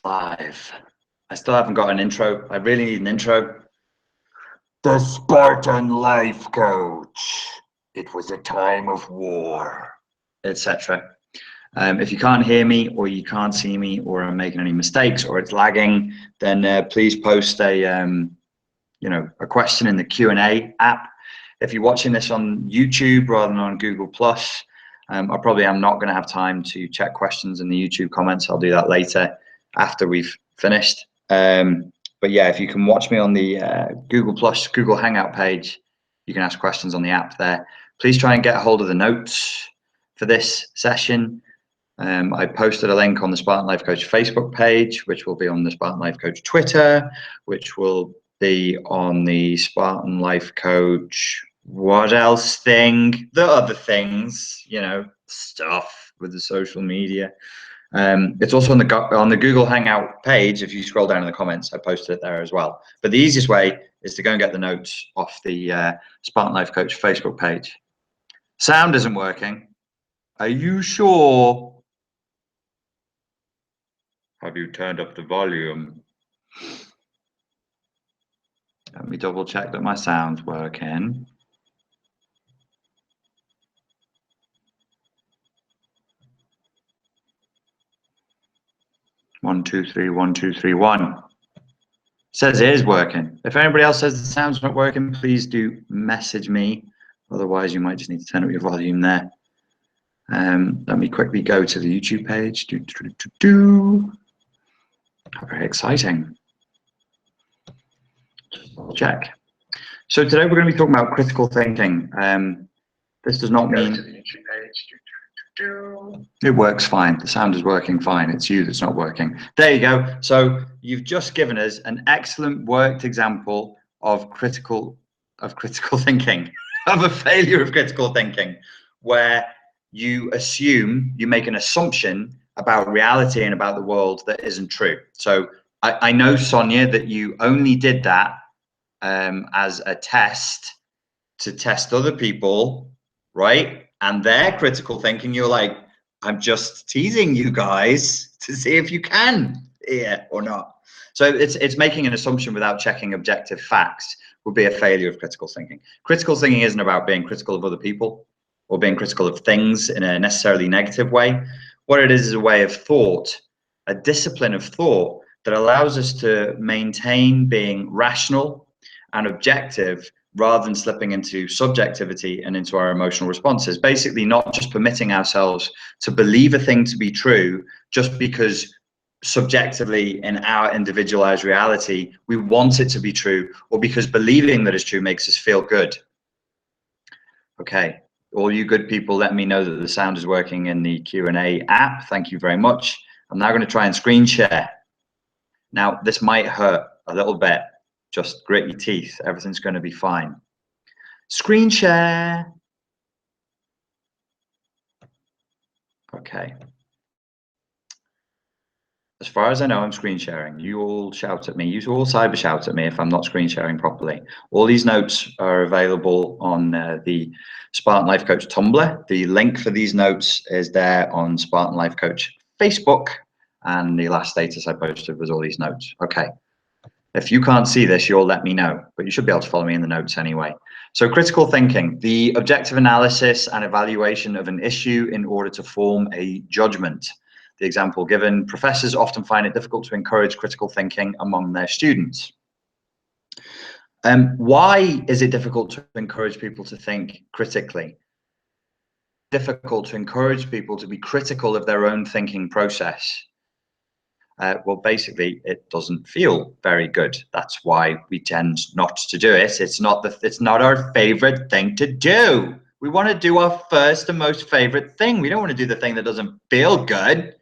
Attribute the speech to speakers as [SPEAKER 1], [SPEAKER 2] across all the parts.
[SPEAKER 1] live. I still haven't got an intro. I really need an intro. The Spartan Life Coach. It was a time of war, etc. If you can't hear me, or you can't see me, or I'm making any mistakes, or it's lagging, then please post a a question in the Q&A app. If you're watching this on YouTube rather than on Google Plus, I probably am not going to have time to check questions in the YouTube comments. I'll do that later after we've finished. But yeah, if you can watch me on the Google Plus, Google Hangout page, you can ask questions on the app there. Please try and get a hold of the notes for this session. I posted a link on the Spartan Life Coach Facebook page, which will be on the Spartan Life Coach Twitter, which will be on the Spartan Life Coach, what else thing? The other things, stuff with the social media. It's also on the Google Hangout page. If you scroll down in the comments, I posted it there as well. But the easiest way is to go and get the notes off the Spartan Life Coach Facebook page. Sound isn't working. Are you sure? Have you turned up the volume? Let me double check that my sound's working. One, two, three, 1, 2, 3, 1. Says it is working. If anybody else says the sound's not working, please do message me. Otherwise, you might just need to turn up your volume there. Let me quickly go to the YouTube page. Very exciting. Check. So today we're going to be talking about critical thinking. This does not mean it works fine. The sound is working fine. It's you that's not working. There you go. So you've just given us an excellent worked example of critical thinking, of a failure of critical thinking, where you make an assumption about reality and about the world that isn't true. So I know, Sonia, that you only did that as a test to test other people, right? And their critical thinking, you're like, I'm just teasing you guys to see if you can hear or not. So it's making an assumption without checking objective facts would be a failure of critical thinking. Critical thinking isn't about being critical of other people or being critical of things in a necessarily negative way. What it is a way of thought, a discipline of thought that allows us to maintain being rational and objective rather than slipping into subjectivity and into our emotional responses. Basically, not just permitting ourselves to believe a thing to be true just because subjectively in our individualized reality we want it to be true, or because believing that it's true makes us feel good. Okay, all you good people, let me know that the sound is working in the Q&A app. Thank you very much. I'm now going to try and screen share. Now, this might hurt a little bit. Just grit your teeth. Everything's going to be fine. Screen share. Okay. As far as I know, I'm screen sharing. You all shout at me. You all cyber shout at me if I'm not screen sharing properly. All these notes are available on the Spartan Life Coach Tumblr. The link for these notes is there on Spartan Life Coach Facebook. And the last status I posted was all these notes. Okay. If you can't see this, you'll let me know, but you should be able to follow me in the notes anyway. So critical thinking, the objective analysis and evaluation of an issue in order to form a judgment. The example given, professors often find it difficult to encourage critical thinking among their students. Why is it difficult to encourage people to think critically? Difficult to encourage people to be critical of their own thinking process. Well, basically, it doesn't feel very good. That's why we tend not to do it. It's not our favorite thing to do. We want to do our first and most favorite thing. We don't want to do the thing that doesn't feel good.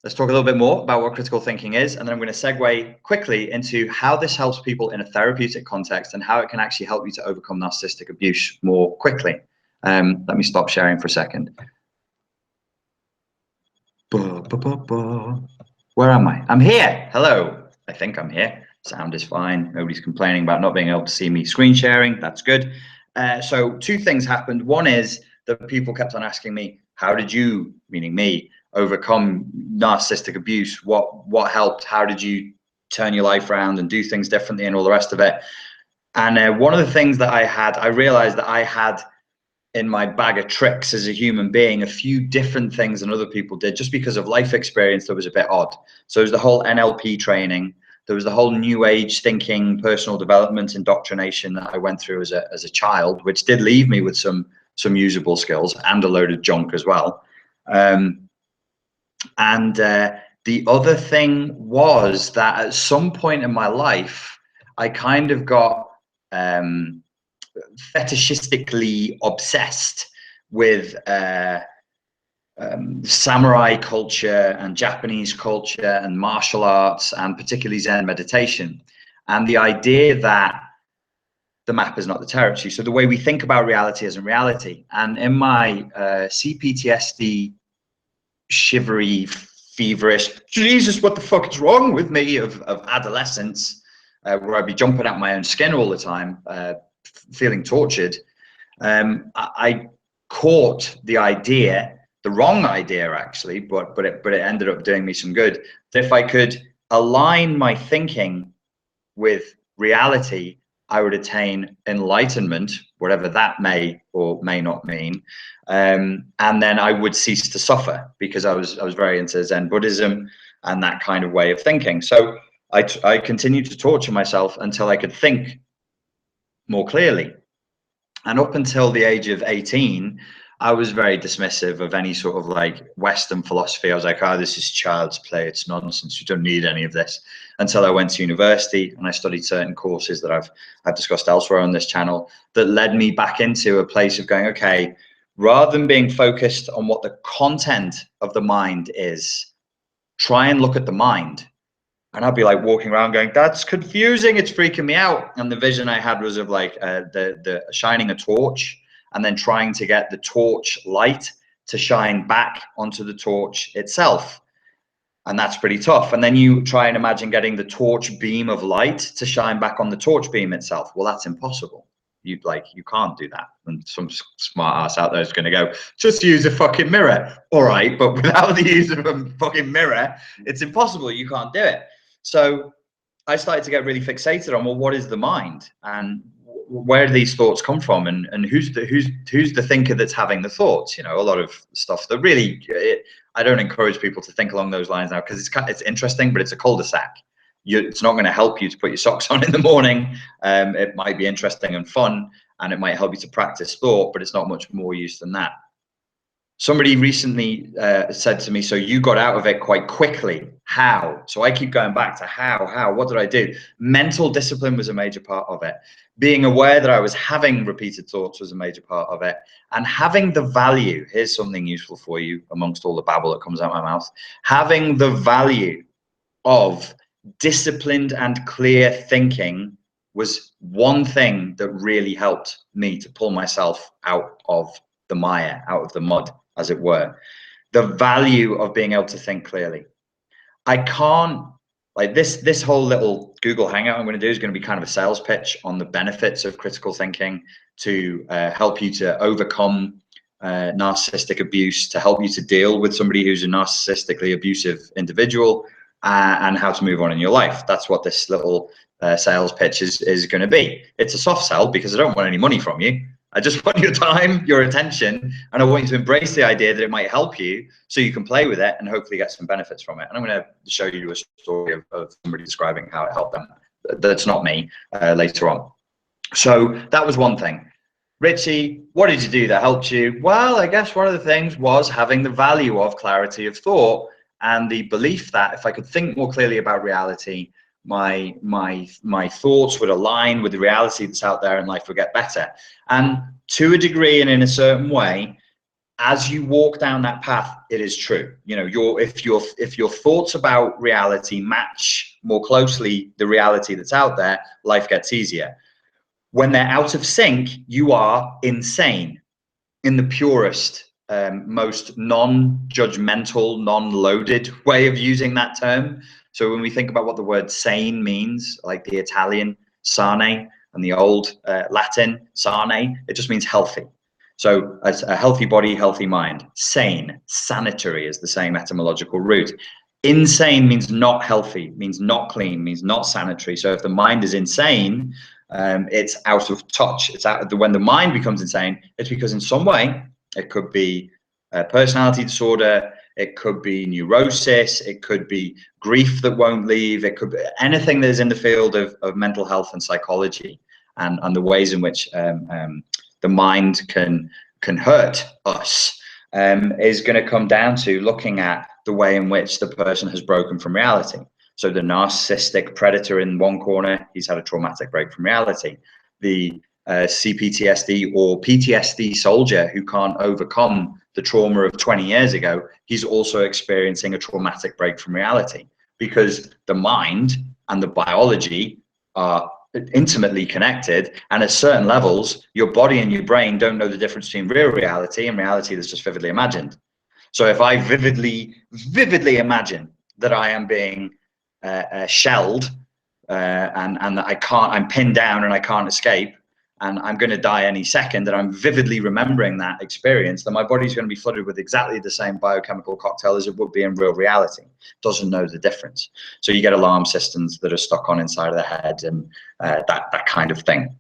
[SPEAKER 1] Let's talk a little bit more about what critical thinking is, and then I'm going to segue quickly into how this helps people in a therapeutic context and how it can actually help you to overcome narcissistic abuse more quickly. Let me stop sharing for a second. Where am I? I'm here. Hello. I think I'm here. Sound is fine. Nobody's complaining about not being able to see me screen sharing. That's good. So two things happened. One is that people kept on asking me, how did you, meaning me, overcome narcissistic abuse? What helped? How did you turn your life around and do things differently and all the rest of it? And one of the things that I realized that I had in my bag of tricks as a human being, a few different things than other people did, just because of life experience that was a bit odd. So there's the whole NLP training. There was the whole new age thinking, personal development indoctrination that I went through as a child, which did leave me with some usable skills and a load of junk as well. The other thing was that at some point in my life, I kind of got fetishistically obsessed with samurai culture and Japanese culture and martial arts, and particularly Zen meditation, and the idea that the map is not the territory. So the way we think about reality isn't reality. And in my CPTSD, shivery, feverish, Jesus, what the fuck is wrong with me of adolescence, where I'd be jumping out my own skin all the time, feeling tortured, I caught the idea, the wrong idea actually, but it ended up doing me some good, that if I could align my thinking with reality, I would attain enlightenment, whatever that may or may not mean, and then I would cease to suffer, because I was very into Zen Buddhism and that kind of way of thinking. So I continued to torture myself until I could think more clearly. And up until the age of 18, I was very dismissive of any sort of like Western philosophy. I was like, oh, this is child's play. It's nonsense. You don't need any of this. Until I went to university and I studied certain courses that I've discussed elsewhere on this channel, that led me back into a place of going, okay, rather than being focused on what the content of the mind is, try and look at the mind. And I'd be like walking around going, that's confusing, it's freaking me out. And the vision I had was of like the shining a torch and then trying to get the torch light to shine back onto the torch itself. And that's pretty tough. And then you try and imagine getting the torch beam of light to shine back on the torch beam itself. Well, that's impossible. You can't do that. And some smart ass out there is going to go, just use a fucking mirror. All right, but without the use of a fucking mirror, it's impossible. You can't do it. So I started to get really fixated on, well, what is the mind, and where do these thoughts come from, and who's the thinker that's having the thoughts? You know, a lot of stuff that really, I don't encourage people to think along those lines now, because it's interesting, but it's a cul-de-sac. It's not going to help you to put your socks on in the morning. It might be interesting and fun, and it might help you to practice thought, but it's not much more use than that. Somebody recently said to me, so you got out of it quite quickly. How? So I keep going back to how, what did I do? Mental discipline was a major part of it. Being aware that I was having repeated thoughts was a major part of it. And having the value, here's something useful for you amongst all the babble that comes out of my mouth, having the value of disciplined and clear thinking was one thing that really helped me to pull myself out of the mire, out of the mud, as it were. The value of being able to think clearly. I can't, like this whole little Google Hangout I'm going to do is going to be kind of a sales pitch on the benefits of critical thinking to help you to overcome narcissistic abuse, to help you to deal with somebody who's a narcissistically abusive individual, and how to move on in your life. That's what this little sales pitch is going to be. It's a soft sell because I don't want any money from you. I just want your time, your attention, and I want you to embrace the idea that it might help you so you can play with it and hopefully get some benefits from it. And I'm going to show you a story of somebody describing how it helped them. That's not me, later on. So that was one thing. Richie, what did you do that helped you? Well, I guess one of the things was having the value of clarity of thought and the belief that if I could think more clearly about reality, my thoughts would align with the reality that's out there and life would get better. And to a degree and in a certain way, as you walk down that path, it is true. You know, if your thoughts about reality match more closely the reality that's out there, life gets easier. When they're out of sync, you are insane in the purest, most non-judgmental, non-loaded way of using that term. So when we think about what the word sane means, like the Italian sane and the old Latin sane, it just means healthy. So a healthy body, healthy mind. Sane, sanitary is the same etymological root. Insane means not healthy, means not clean, means not sanitary. So if the mind is insane, it's out of touch. It's out. When the mind becomes insane, it's because in some way, it could be a personality disorder, it could be neurosis, it could be grief that won't leave, it could be anything that is in the field of mental health and psychology, and the ways in which the mind can hurt us, is going to come down to looking at the way in which the person has broken from reality. So the narcissistic predator in one corner, he's had a traumatic break from reality. The CPTSD or PTSD soldier who can't overcome the trauma of 20 years ago, he's also experiencing a traumatic break from reality, because the mind and the biology are intimately connected, and at certain levels your body and your brain don't know the difference between real reality and reality that's just vividly imagined. So if I vividly imagine that I am being shelled and that I'm pinned down and I can't escape and I'm going to die any second, and I'm vividly remembering that experience, then my body's going to be flooded with exactly the same biochemical cocktail as it would be in real reality. It doesn't know the difference. So you get alarm systems that are stuck on inside of the head, and that kind of thing.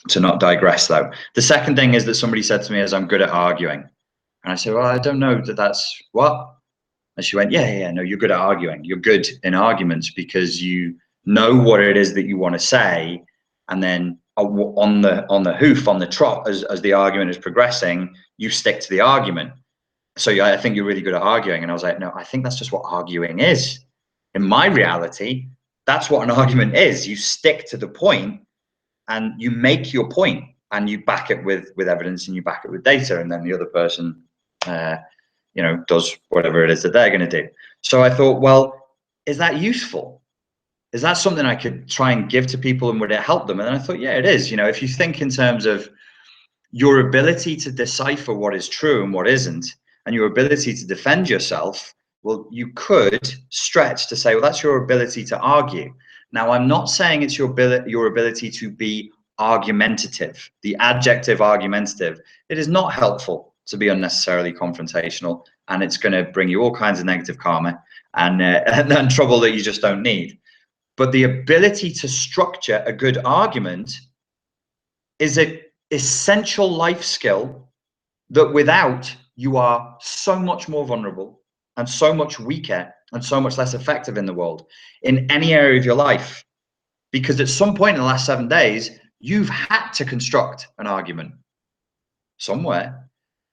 [SPEAKER 1] To not digress though, the second thing is that somebody said to me is I'm good at arguing. And I said, well, I don't know that's what. And she went, yeah, no, you're good at arguing. You're good in arguments because you know what it is that you want to say, and then on the hoof, on the trot, as the argument is progressing, you stick to the argument. So I think you're really good at arguing. And I was like, no, I think that's just what arguing is. In my reality, that's what an argument is. You stick to the point and you make your point, and you back it with evidence, and you back it with data, and then the other person does whatever it is that they're going to do. So I thought, well, is that useful? Is that something I could try and give to people, and would it help them? And then I thought, yeah, it is. If you think in terms of your ability to decipher what is true and what isn't, and your ability to defend yourself, well, you could stretch to say, well, that's your ability to argue. Now, I'm not saying it's your ability to be argumentative. The adjective argumentative, it is not helpful to be unnecessarily confrontational, and it's going to bring you all kinds of negative karma and trouble that you just don't need. But the ability to structure a good argument is an essential life skill that without, you are so much more vulnerable and so much weaker and so much less effective in the world, in any area of your life. Because at some point in the last 7 days, you've had to construct an argument somewhere,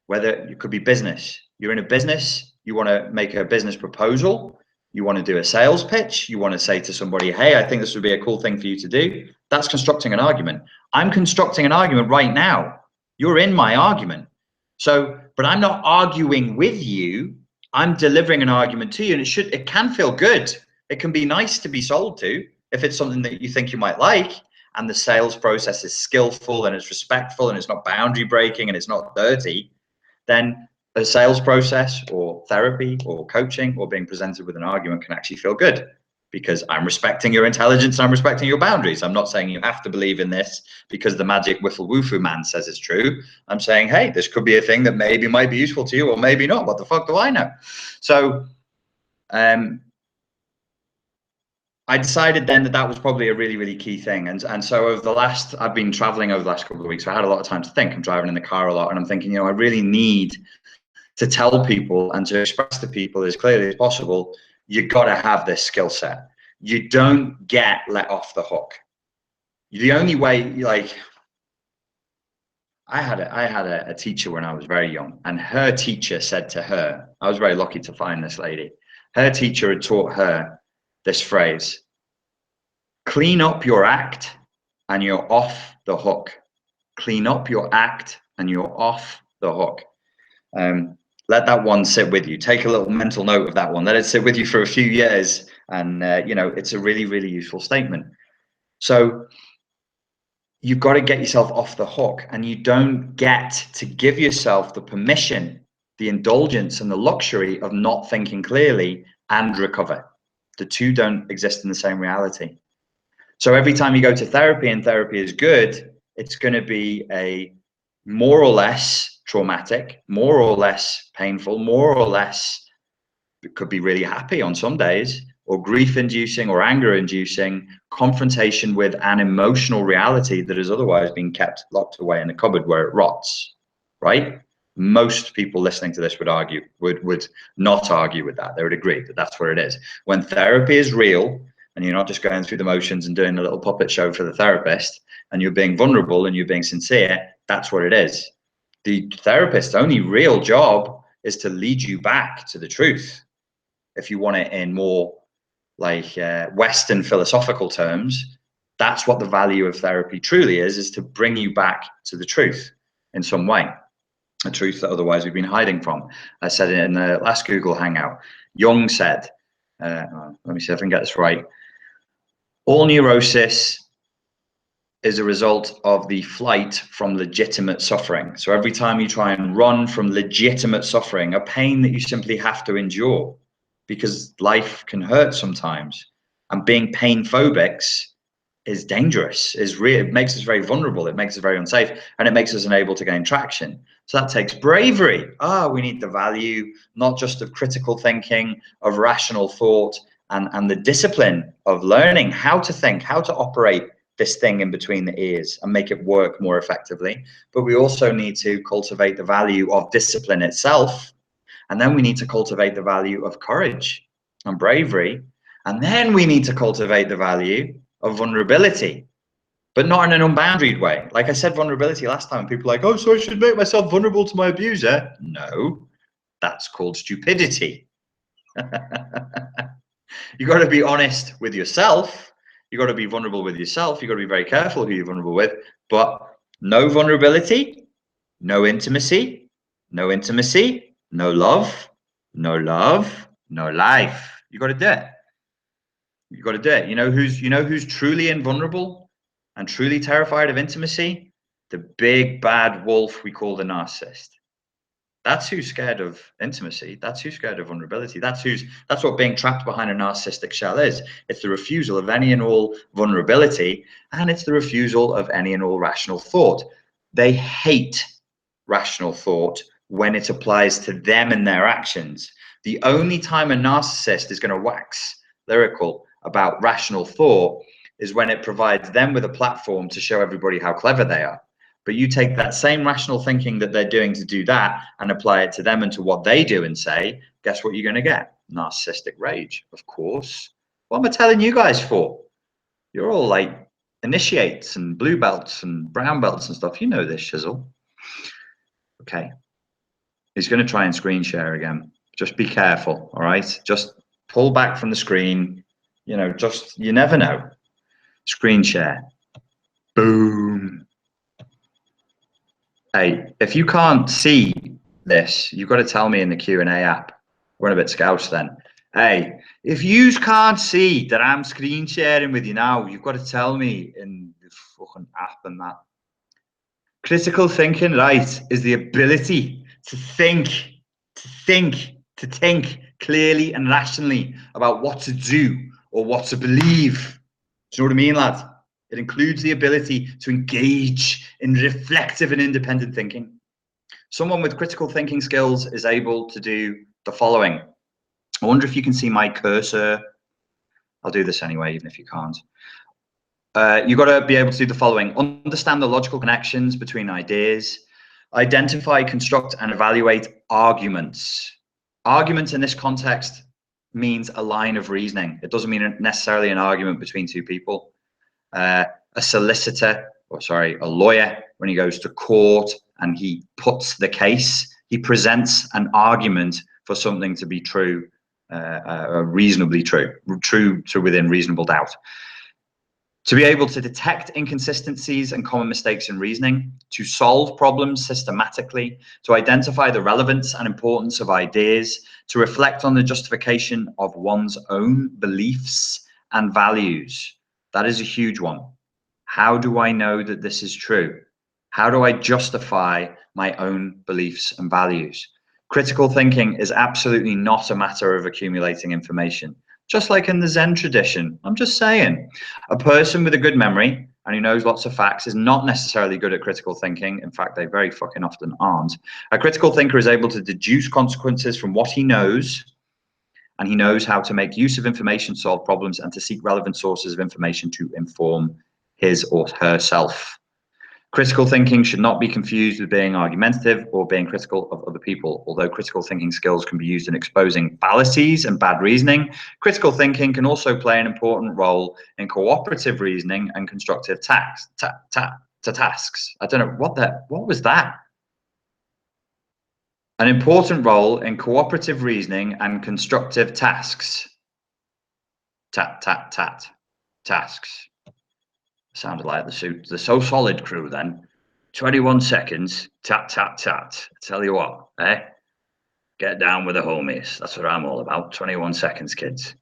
[SPEAKER 1] whether it could be business. You're in a business, you want to make a business proposal, you want to do a sales pitch, you want to say to somebody, hey, I think this would be a cool thing for you to do. That's constructing an argument. I'm constructing an argument right now. You're in my argument. So, but I'm not arguing with you. I'm delivering an argument to you, and it can feel good. It can be nice to be sold to if it's something that you think you might like, and the sales process is skillful and it's respectful and it's not boundary breaking and it's not dirty. Then a sales process or therapy or coaching or being presented with an argument can actually feel good, because I'm respecting your intelligence, I'm respecting your boundaries. I'm not saying you have to believe in this because the magic whiffle woofoo man says it's true. I'm saying, hey, this could be a thing that maybe might be useful to you, or maybe not. What the fuck do I know? So I decided then that was probably a really, really key thing. And so I've been traveling over the last couple of weeks, so I had a lot of time to think. I'm driving in the car a lot, and I'm thinking, I really need to tell people and to express to people as clearly as possible, you got to have this skill set. You don't get let off the hook. The only way, I had a teacher when I was very young, and her teacher said to her, I was very lucky to find this lady. Her teacher had taught her this phrase: clean up your act and you're off the hook. Clean up your act and you're off the hook. Let that one sit with you. Take a little mental note of that one. Let it sit with you for a few years, and it's a really, really useful statement. So you've got to get yourself off the hook, and you don't get to give yourself the permission, the indulgence, and the luxury of not thinking clearly and recover. The two don't exist in the same reality. So every time you go to therapy, and therapy is good, it's going to be a more or less traumatic, more or less painful, more or less, it could be really happy on some days, or grief-inducing or anger-inducing confrontation with an emotional reality that has otherwise been kept locked away in a cupboard where it rots, right? Most people listening to this would not argue with that. They would agree that that's where it is. When therapy is real, and you're not just going through the motions and doing a little puppet show for the therapist, and you're being vulnerable and you're being sincere, that's what it is. The therapist's only real job is to lead you back to the truth. If you want it in more like Western philosophical terms, that's what the value of therapy truly is to bring you back to the truth in some way, a truth that otherwise we've been hiding from. I said it in the last Google Hangout. Jung said, let me see if I can get this right, all neurosis is a result of the flight from legitimate suffering. So every time you try and run from legitimate suffering, a pain that you simply have to endure, because life can hurt sometimes, and being pain phobics is dangerous, it makes us very vulnerable, it makes us very unsafe, and it makes us unable to gain traction. So that takes bravery. We need the value, not just of critical thinking, of rational thought, and the discipline of learning how to think, how to operate this thing in between the ears and make it work more effectively. But we also need to cultivate the value of discipline itself. And then we need to cultivate the value of courage and bravery. And then we need to cultivate the value of vulnerability, but not in an unbounded way. Like I said, vulnerability last time, people are like, oh, so I should make myself vulnerable to my abuser. No, that's called stupidity. You got to be honest with yourself. You got to be vulnerable with yourself. You got to be very careful who you're vulnerable with, but no vulnerability, no intimacy, no intimacy, no love, no love, no life. You got to do it. You got to do it. You know who's truly invulnerable and truly terrified of intimacy? The big bad wolf we call the narcissist. That's who's scared of intimacy. That's who's scared of vulnerability. That's what being trapped behind a narcissistic shell is. It's the refusal of any and all vulnerability, and it's the refusal of any and all rational thought. They hate rational thought when it applies to them and their actions. The only time a narcissist is going to wax lyrical about rational thought is when it provides them with a platform to show everybody how clever they are. But you take that same rational thinking that they're doing to do that and apply it to them and to what they do and say, guess what you're going to get? Narcissistic rage, of course. What am I telling you guys for? You're all like initiates and blue belts and brown belts and stuff. You know this, Shizzle. Okay. He's going to try and screen share again. Just be careful, all right? Just pull back from the screen. You know, just, you never know. Screen share. Boom. Hey, if you can't see this, you've got to tell me in the Q&A app. We're a bit scouse then. Hey, if you can't see that I'm screen sharing with you now, you've got to tell me in the fucking app and that. Critical thinking, right, is the ability to think clearly and rationally about what to do or what to believe. Do you know what I mean, lad? It includes the ability to engage in reflective and independent thinking. Someone with critical thinking skills is able to do the following. I wonder if you can see my cursor. I'll do this anyway, even if you can't. You've got to be able to do the following. Understand the logical connections between ideas. Identify, construct, and evaluate arguments. Arguments in this context means a line of reasoning. It doesn't mean necessarily an argument between two people. A lawyer, when he goes to court and he puts the case, he presents an argument for something to be true, reasonably true to within reasonable doubt. To be able to detect inconsistencies and common mistakes in reasoning, to solve problems systematically, to identify the relevance and importance of ideas, to reflect on the justification of one's own beliefs and values. That is a huge one. How do I know that this is true? How do I justify my own beliefs and values? Critical thinking is absolutely not a matter of accumulating information. Just like in the Zen tradition, I'm just saying, a person with a good memory and who knows lots of facts is not necessarily good at critical thinking. In fact, they very fucking often aren't. A critical thinker is able to deduce consequences from what he knows, and he knows how to make use of information, solve problems, and to seek relevant sources of information to inform his or herself. Critical thinking should not be confused with being argumentative or being critical of other people. Although critical thinking skills can be used in exposing fallacies and bad reasoning, critical thinking can also play an important role in cooperative reasoning and constructive tasks. I don't know what was that? An important role in cooperative reasoning and constructive tasks. Tasks. Sounded like the So Solid crew then. 21 seconds, tat, tat, tat. Tell you what, eh? Get down with the homies. That's what I'm all about. 21 seconds, kids.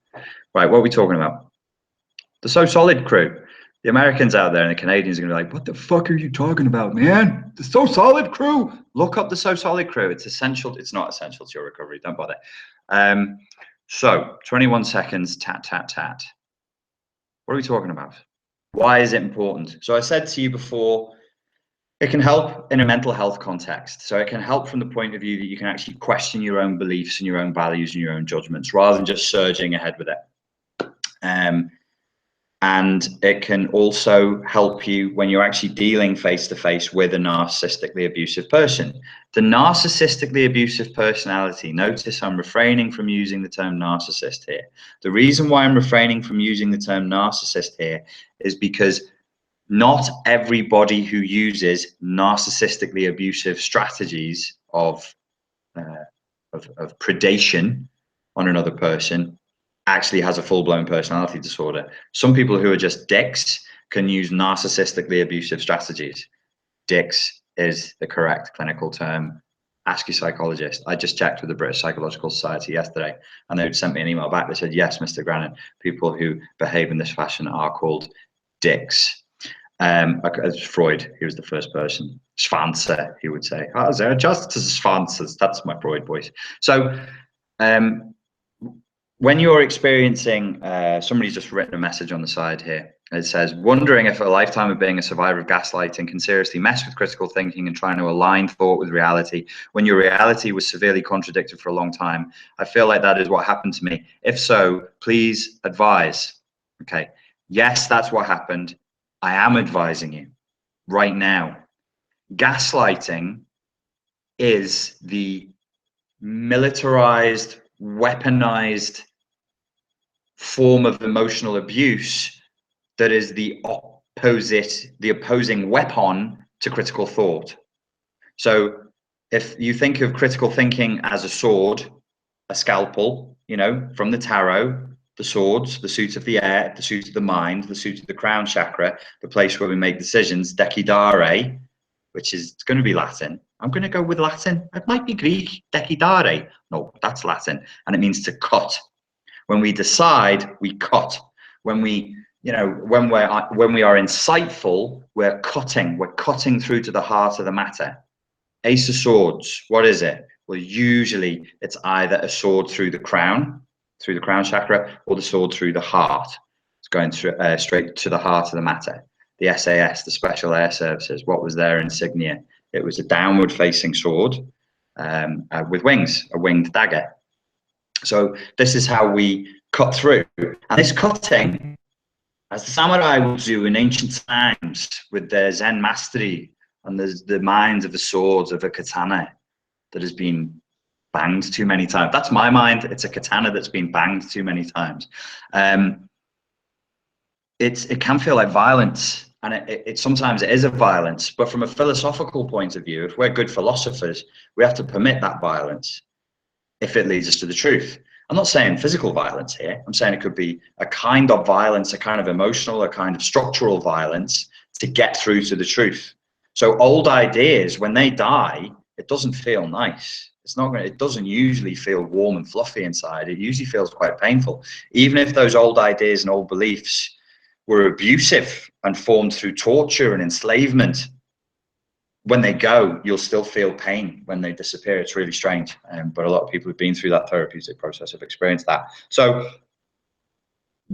[SPEAKER 1] Right, what are we talking about? The So Solid crew. The Americans out there and the Canadians are going to be like, what the fuck are you talking about, man? The So Solid crew. Look up the So Solid crew. It's essential. It's not essential to your recovery. Don't bother. So 21 seconds, tat, tat, tat. What are we talking about? Why is it important? So I said to you before, it can help in a mental health context. So it can help from the point of view that you can actually question your own beliefs and your own values and your own judgments rather than just surging ahead with it. And it can also help you when you're actually dealing face to face with a narcissistically abusive person. The narcissistically abusive personality, notice I'm refraining from using the term narcissist here. The reason why I'm refraining from using the term narcissist here is because not everybody who uses narcissistically abusive strategies of predation on another person actually has a full-blown personality disorder. Some people who are just dicks can use narcissistically abusive strategies. Dicks is the correct clinical term. Ask your psychologist. I just checked with the British Psychological Society yesterday, and they sent me an email back. They said, yes, Mr. Grannon, people who behave in this fashion are called dicks. As Freud, he was the first person. Schwanzer, he would say. Oh, is there just Schwanzers? That's my Freud voice. So, when you're experiencing, somebody's just written a message on the side here. It says, wondering if a lifetime of being a survivor of gaslighting can seriously mess with critical thinking and trying to align thought with reality when your reality was severely contradicted for a long time. I feel like that is what happened to me. If so, please advise. Okay. Yes, that's what happened. I am advising you right now. Gaslighting is the militarized, weaponized form of emotional abuse that is the opposing weapon to critical thought. So if you think of critical thinking as a sword, a scalpel, you know, from the tarot, the swords, the suit of the air, the suit of the mind, the suit of the crown chakra, the place where we make decisions, decidare, which is going to be Latin. I'm going to go with Latin. It might be Greek, decidare. No, that's Latin. And it means to cut. When we decide, we cut. When we, you know, when we are insightful, we're cutting through to the heart of the matter. Ace of Swords, what is it? Well, usually it's either a sword through the crown chakra, or the sword through the heart. It's going through, straight to the heart of the matter. The SAS, the Special Air Services, what was their insignia? It was a downward facing sword with wings, a winged dagger. So this is how we cut through. And this cutting, as the samurai would do in ancient times with their Zen mastery and the mind of the swords of a katana that has been banged too many times. That's my mind. It's a katana that's been banged too many times. It can feel like violence, and it sometimes it is a violence. But from a philosophical point of view, if we're good philosophers, we have to permit that violence if it leads us to the truth. I'm not saying physical violence here. I'm saying it could be a kind of violence, a kind of emotional, a kind of structural violence to get through to the truth. So old ideas, when they die, it doesn't feel nice. It's not going to, it doesn't usually feel warm and fluffy inside. It usually feels quite painful. Even if those old ideas and old beliefs were abusive and formed through torture and enslavement, when they go, you'll still feel pain when they disappear. It's really strange. But a lot of people who've been through that therapeutic process have experienced that. So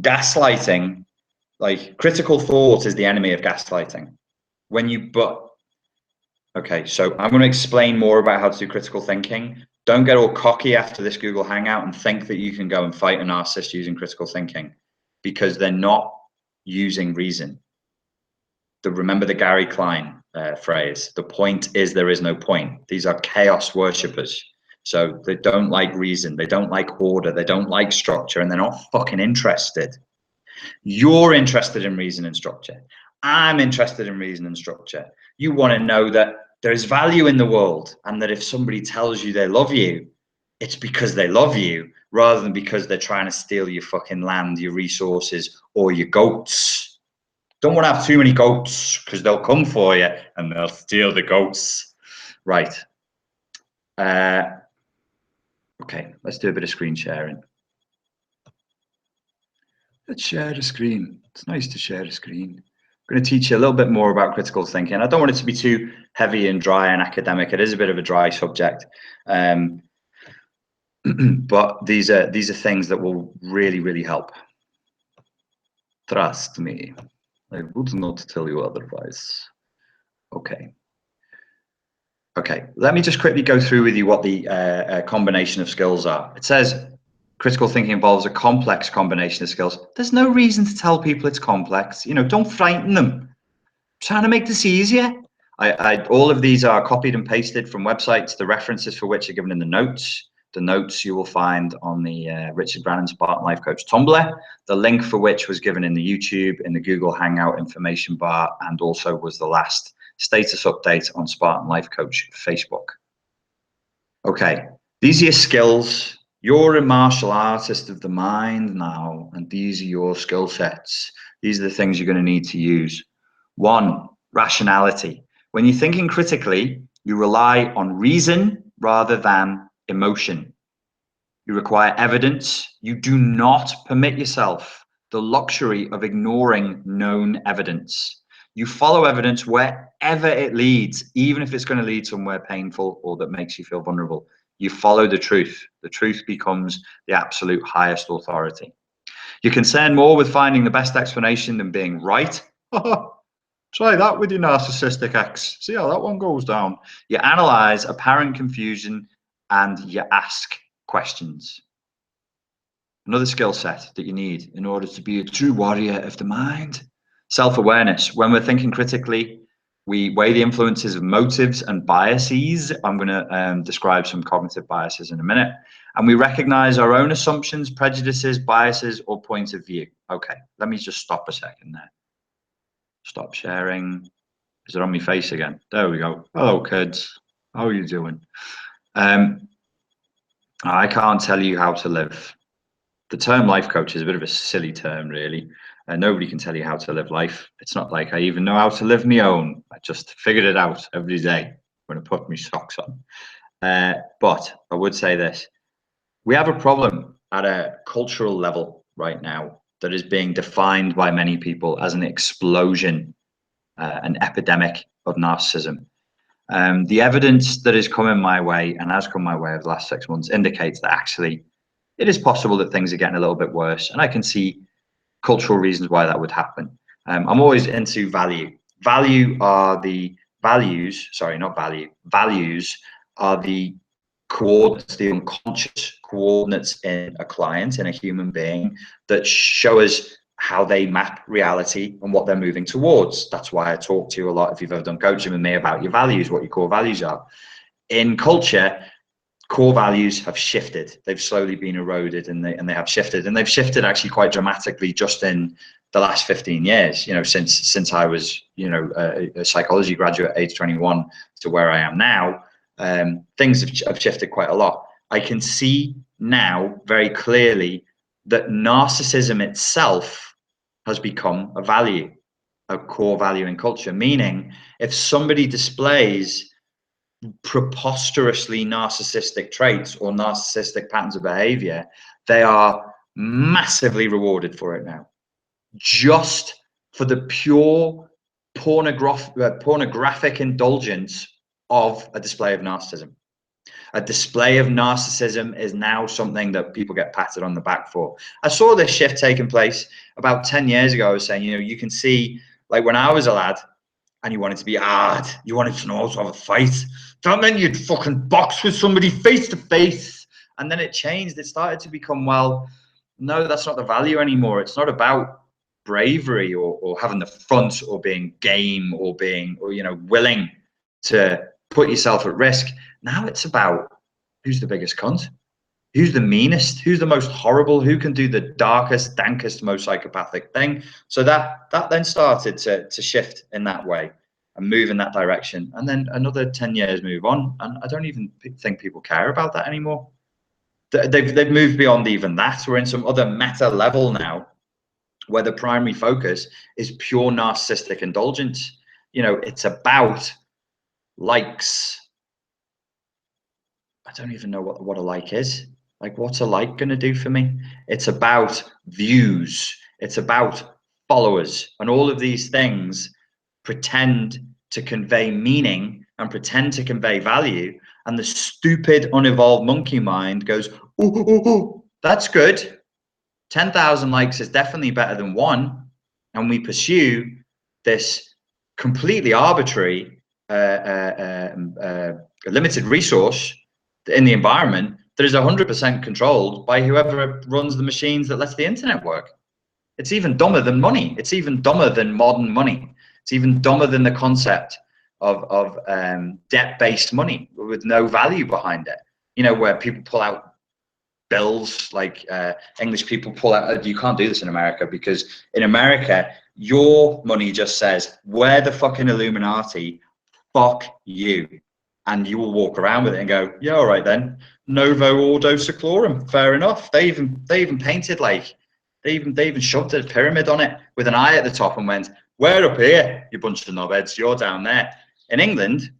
[SPEAKER 1] gaslighting, like critical thought is the enemy of gaslighting. Okay, so I'm going to explain more about how to do critical thinking. Don't get all cocky after this Google Hangout and think that you can go and fight a narcissist using critical thinking, because they're not using reason. Remember the Gary Klein phrase, the point is there is no point. These are chaos worshippers. So they don't like reason, they don't like order, they don't like structure, and they're not fucking interested. You're interested in reason and structure. I'm interested in reason and structure. You want to know that there is value in the world, and that if somebody tells you they love you, it's because they love you, rather than because they're trying to steal your fucking land, your resources, or your goats. Don't want to have too many goats, because they'll come for you and they'll steal the goats. Right. Okay, let's do a bit of screen sharing. Let's share the screen. It's nice to share the screen. I'm going to teach you a little bit more about critical thinking. I don't want it to be too heavy and dry and academic. It is a bit of a dry subject. But these are things that will really, really help. Trust me. I would not tell you otherwise. Okay. Okay, let me just quickly go through with you what the combination of skills are. It says critical thinking involves a complex combination of skills. There's no reason to tell people it's complex. You know, don't frighten them. I'm trying to make this easier. All of these are copied and pasted from websites, the references for which are given in the notes. The notes you will find on the Richard Grannon Spartan Life Coach Tumblr, the link for which was given in the YouTube, in the Google Hangout information bar, and also was the last status update on Spartan Life Coach Facebook. Okay, these are your skills. You're a martial artist of the mind now, and these are your skill sets. These are the things you're going to need to use. 1, rationality. When you're thinking critically, you rely on reason rather than emotion. You require evidence. You do not permit yourself the luxury of ignoring known evidence. You follow evidence wherever it leads, even if it's going to lead somewhere painful or that makes you feel vulnerable. You follow the truth. The truth becomes the absolute highest authority. You're concerned more with finding the best explanation than being right. Try that with your narcissistic ex. See how that one goes down. You analyze apparent confusion and you ask questions. Another skill set that you need in order to be a true warrior of the mind. Self-awareness. When we're thinking critically, we weigh the influences of motives and biases. I'm going to describe some cognitive biases in a minute. And we recognize our own assumptions, prejudices, biases, or points of view. Okay, let me just stop a second there. Stop sharing. Is it on my face again? There we go. Hello, kids. How are you doing? I can't tell you how to live. The term life coach is a bit of a silly term, really. Nobody can tell you how to live life. It's not like I even know how to live my own. I just figured it out every day when I put my socks on. But I would say this. We have a problem at a cultural level right now that is being defined by many people as an explosion, an epidemic of narcissism. The evidence that is coming my way and has come my way over the last 6 months indicates that actually it is possible that things are getting a little bit worse, and I can see cultural reasons why that would happen. I'm always into value. Values are the coordinates, the unconscious coordinates in a client, in a human being, that show us how they map reality and what they're moving towards. That's why I talk to you a lot, if you've ever done coaching with me, about your values, what your core values are. In culture, core values have shifted. They've slowly been eroded, and they have shifted, and they've shifted actually quite dramatically just in the last 15 years. You know, since I was, you know, a psychology graduate at age 21 to where I am now, things have shifted quite a lot. I can see now very clearly that narcissism itself has become a value, a core value in culture. Meaning, if somebody displays preposterously narcissistic traits or narcissistic patterns of behavior, they are massively rewarded for it now, just for the pure pornographic indulgence of a display of narcissism. A display of narcissism is now something that people get patted on the back for. I saw this shift taking place about 10 years ago. I was saying, you know, you can see, like when I was a lad and you wanted to be hard, you wanted to know how to have a fight. That meant you'd fucking box with somebody face to face. And then it changed. It started to become, well, no, that's not the value anymore. It's not about bravery or having the front or being game or being, or, you know, willing to put yourself at risk. Now it's about who's the biggest cunt, who's the meanest, who's the most horrible, who can do the darkest, dankest, most psychopathic thing. So that then started to shift in that way and move in that direction. And then another 10 years move on, and I don't even think people care about that anymore. They've moved beyond even that. We're in some other meta level now where the primary focus is pure narcissistic indulgence. You know, it's about likes. I don't even know what a like is. Like, what's a like going to do for me? It's about views. It's about followers. And all of these things pretend to convey meaning and pretend to convey value. And the stupid, unevolved monkey mind goes, ooh, ooh, ooh, that's good. 10,000 likes is definitely better than one. And we pursue this completely arbitrary, limited resource in the environment that is 100% controlled by whoever runs the machines that lets the internet work. It's even dumber than money. It's even dumber than modern money. It's even dumber than the concept of debt-based money with no value behind it. You know, where people pull out bills, like English people pull out. You can't do this in America, because in America, your money just says, "We're the fucking Illuminati, fuck you." And you will walk around with it and go, yeah, all right then, Novo Ordo Seclorum, fair enough. They even painted, like, they even shoved a pyramid on it with an eye at the top and went, we're up here, you bunch of knobheads, you're down there. In England,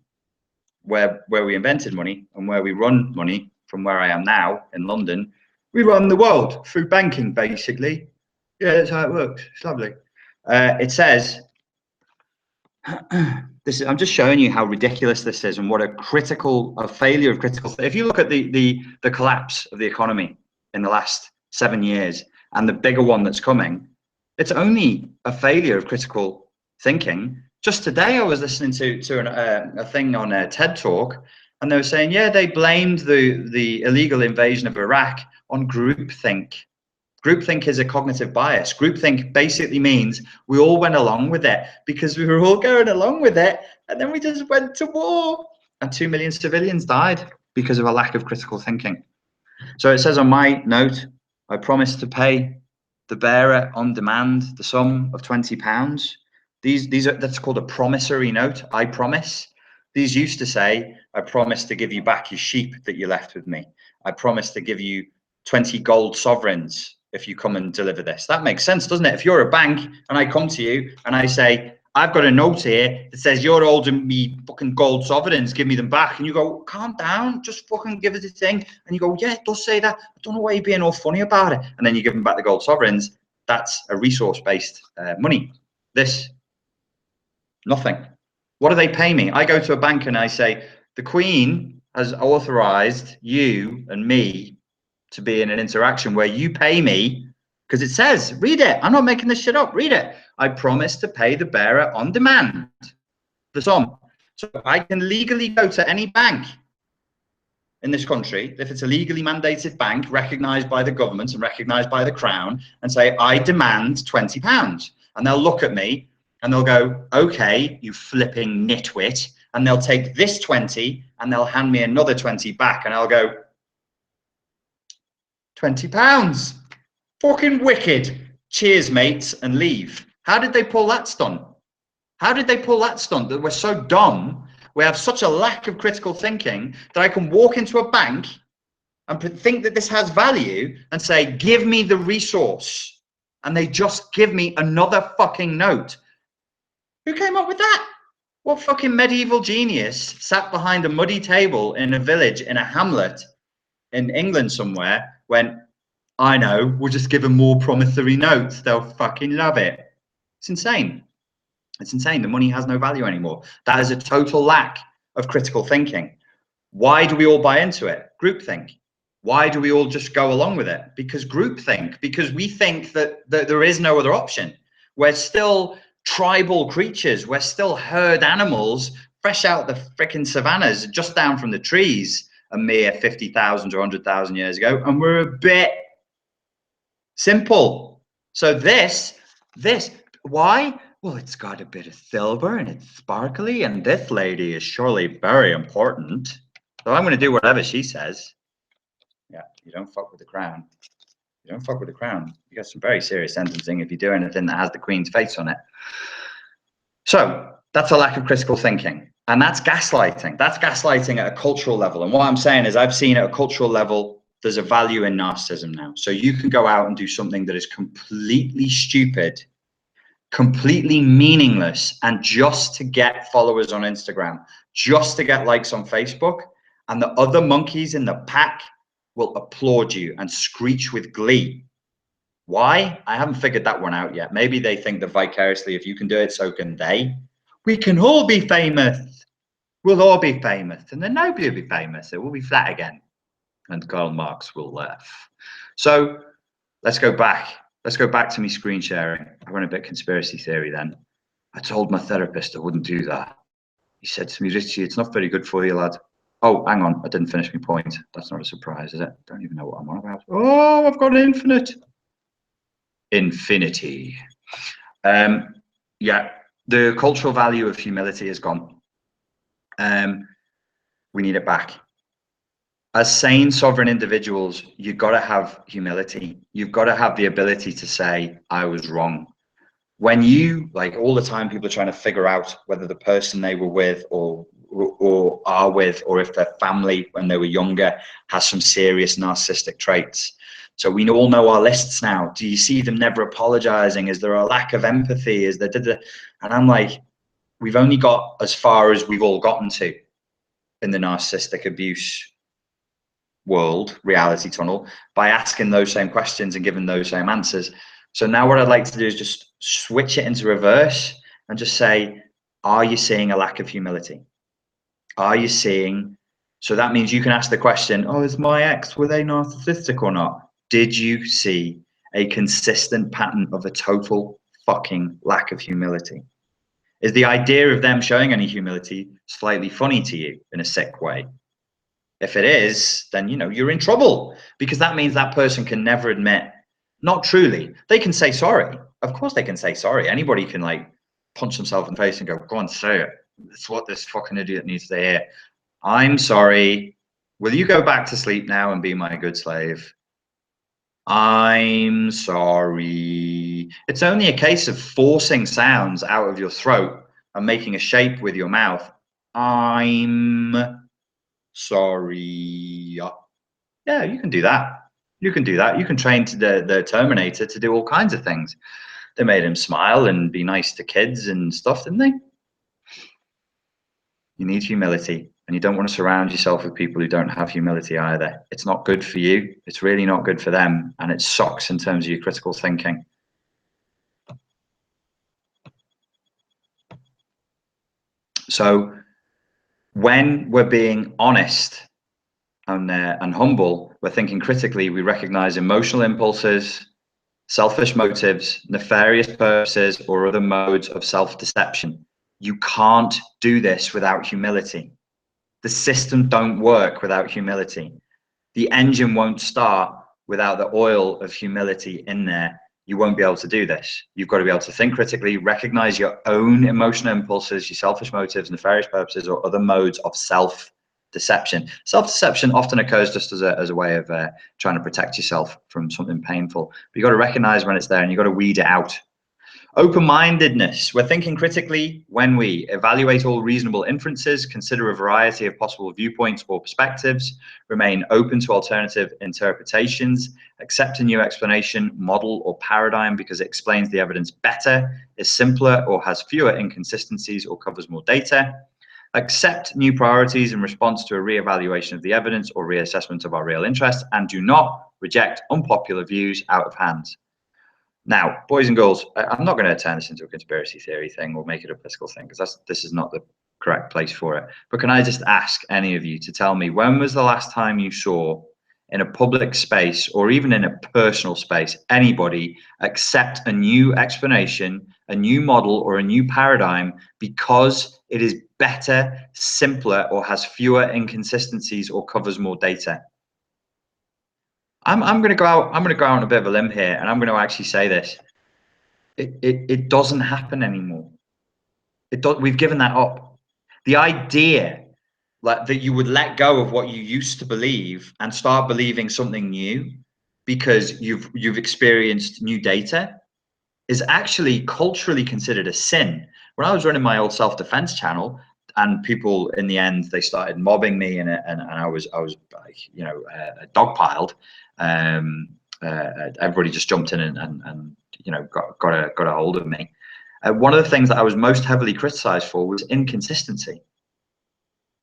[SPEAKER 1] where we invented money and where we run money, from where I am now in London, we run the world through banking, basically. Yeah, that's how it works. It's lovely. It says, I'm just showing you how ridiculous this is and what a failure of critical. If you look at the collapse of the economy in the last 7 years and the bigger one that's coming, it's only a failure of critical thinking. Just today, I was listening to a thing on a TED Talk, and they were saying, yeah, they blamed the illegal invasion of Iraq on groupthink. Groupthink is a cognitive bias. Groupthink basically means we all went along with it because we were all going along with it, and then we just went to war, and 2 million civilians died because of a lack of critical thinking. So it says on my note, I promise to pay the bearer on demand the sum of £20. That's called a promissory note. I promise. These used to say, I promise to give you back your sheep that you left with me. I promise to give you 20 gold sovereigns if you come and deliver this. That makes sense, doesn't it? If you're a bank and I come to you and I say, I've got a note here that says you're holding me fucking gold sovereigns, give me them back. And you go, calm down, just fucking give us a thing. And you go, yeah, it does say that. I don't know why you're being all funny about it. And then you give them back the gold sovereigns. That's a resource-based money. This, nothing. What do they pay me? I go to a bank and I say, the Queen has authorized you and me to be in an interaction where you pay me, because it says, read it. I'm not making this shit up. Read it. I promise to pay the bearer on demand the sum. So I can legally go to any bank in this country, if it's a legally mandated bank recognized by the government and recognized by the Crown, and say, I demand £20. And they'll look at me and they'll go, okay, you flipping nitwit. And they'll take this 20 and they'll hand me another 20 back. And I'll go, £20. Fucking wicked. Cheers, mates, and leave. How did they pull that stunt? How did they pull that stunt that we're so dumb, we have such a lack of critical thinking that I can walk into a bank and think that this has value and say, give me the resource. And they just give me another fucking note. Who came up with that? What fucking medieval genius sat behind a muddy table in a village in a hamlet in England somewhere, went, I know, we'll just give them more promissory notes. They'll fucking love it. It's insane. It's insane. The money has no value anymore. That is a total lack of critical thinking. Why do we all buy into it? Groupthink. Why do we all just go along with it? Because groupthink, because we think that there is no other option. We're still tribal creatures. We're still herd animals, fresh out the freaking savannas, just down from the trees a mere 50,000 or 100,000 years ago. And we're a bit simple. So this, why? Well, it's got a bit of silver and it's sparkly, and this lady is surely very important. So I'm going to do whatever she says. Yeah, you don't fuck with the crown. You don't fuck with the crown. You got some very serious sentencing if you do anything that has the Queen's face on it. So that's a lack of critical thinking. And that's gaslighting. That's gaslighting at a cultural level. And what I'm saying is I've seen at a cultural level, there's a value in narcissism now. So you can go out and do something that is completely stupid, completely meaningless, and just to get followers on Instagram, just to get likes on Facebook, and the other monkeys in the pack will applaud you and screech with glee. Why? I haven't figured that one out yet. Maybe they think that vicariously, if you can do it, so can they. We can all be famous. We'll all be famous. And then nobody will be famous. It will be flat again. And Karl Marx will laugh. So let's go back. Let's go back to me screen sharing. I went a bit conspiracy theory then. I told my therapist I wouldn't do that. He said to me, Richie, it's not very good for you, lad. Oh, hang on. I didn't finish my point. That's not a surprise, is it? Don't even know what I'm on about. Oh, I've got infinite. Infinity. Yeah, the cultural value of humility is gone. We need it back. As sane, sovereign individuals, you've got to have humility. You've got to have the ability to say, I was wrong. When you, like all the time, people are trying to figure out whether the person they were with or are with, or if their family when they were younger has some serious narcissistic traits. So we all know our lists now. Do you see them never apologizing? Is there a lack of empathy? Is there, and I'm like, we've only got as far as we've all gotten to in the narcissistic abuse world, reality tunnel, by asking those same questions and giving those same answers. So now what I'd like to do is just switch it into reverse and just say, are you seeing a lack of humility? Are you seeing? So that means you can ask the question, oh, is my ex, were they narcissistic or not? Did you see a consistent pattern of a total fucking lack of humility? Is the idea of them showing any humility slightly funny to you in a sick way? If it is, then you know you're in trouble, because that means that person can never admit, not truly. They can say sorry. Of course they can say sorry. Anybody can like punch themselves in the face and go on, say it. It's what this fucking idiot needs to hear. I'm sorry. Will you go back to sleep now and be my good slave? I'm sorry. It's only a case of forcing sounds out of your throat and making a shape with your mouth. I'm sorry. Yeah, you can do that. You can do that. You can train to the Terminator to do all kinds of things. They made him smile and be nice to kids and stuff, didn't they? You need humility, and you don't want to surround yourself with people who don't have humility either. It's not good for you. It's really not good for them, and it sucks in terms of your critical thinking. So when we're being honest and humble, we're thinking critically, we recognize emotional impulses, selfish motives, nefarious purposes, or other modes of self-deception. You can't do this without humility. The system don't work without humility. The engine won't start without the oil of humility in there. You won't be able to do this. You've got to be able to think critically, recognize your own emotional impulses, your selfish motives, nefarious purposes, or other modes of self-deception. Self-deception often occurs just as a way of trying to protect yourself from something painful. But you've got to recognize when it's there, and you've got to weed it out. Open-mindedness. We're thinking critically when we evaluate all reasonable inferences, consider a variety of possible viewpoints or perspectives, remain open to alternative interpretations, accept a new explanation, model, or paradigm because it explains the evidence better, is simpler or has fewer inconsistencies or covers more data, accept new priorities in response to a re-evaluation of the evidence or reassessment of our real interests, and do not reject unpopular views out of hand. Now, boys and girls, I'm not going to turn this into a conspiracy theory thing or make it a political thing, because this is not the correct place for it. But can I just ask any of you to tell me, when was the last time you saw in a public space or even in a personal space anybody accept a new explanation, a new model, or a new paradigm because it is better, simpler, or has fewer inconsistencies or covers more data? I'm going to go out. I'm going to go out on a bit of a limb here, and I'm going to actually say this: it doesn't happen anymore. We've given that up. The idea that you would let go of what you used to believe and start believing something new because you've experienced new data is actually culturally considered a sin. When I was running my old self-defense channel, and people in the end they started mobbing me, and I was like, you know, dogpiled. Everybody just jumped in and you know got a hold of me. One of the things that I was most heavily criticized for was inconsistency.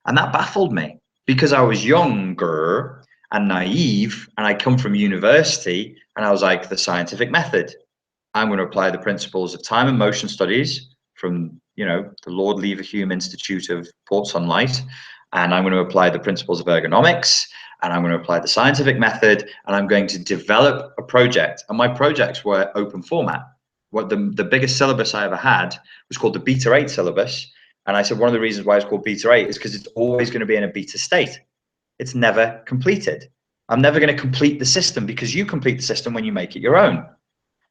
[SPEAKER 1] And that baffled me because I was younger and naive, and I come from university, and I was like, the scientific method. I'm going to apply the principles of time and motion studies from, you know, the Lord Leverhulme Institute of Port Sunlight, and I'm going to apply the principles of ergonomics, and I'm going to apply the scientific method, and I'm going to develop a project. And my projects were open format. What the biggest syllabus I ever had was called the Beta 8 syllabus. And I said one of the reasons why it's called Beta 8 is because it's always going to be in a beta state. It's never completed. I'm never going to complete the system because you complete the system when you make it your own.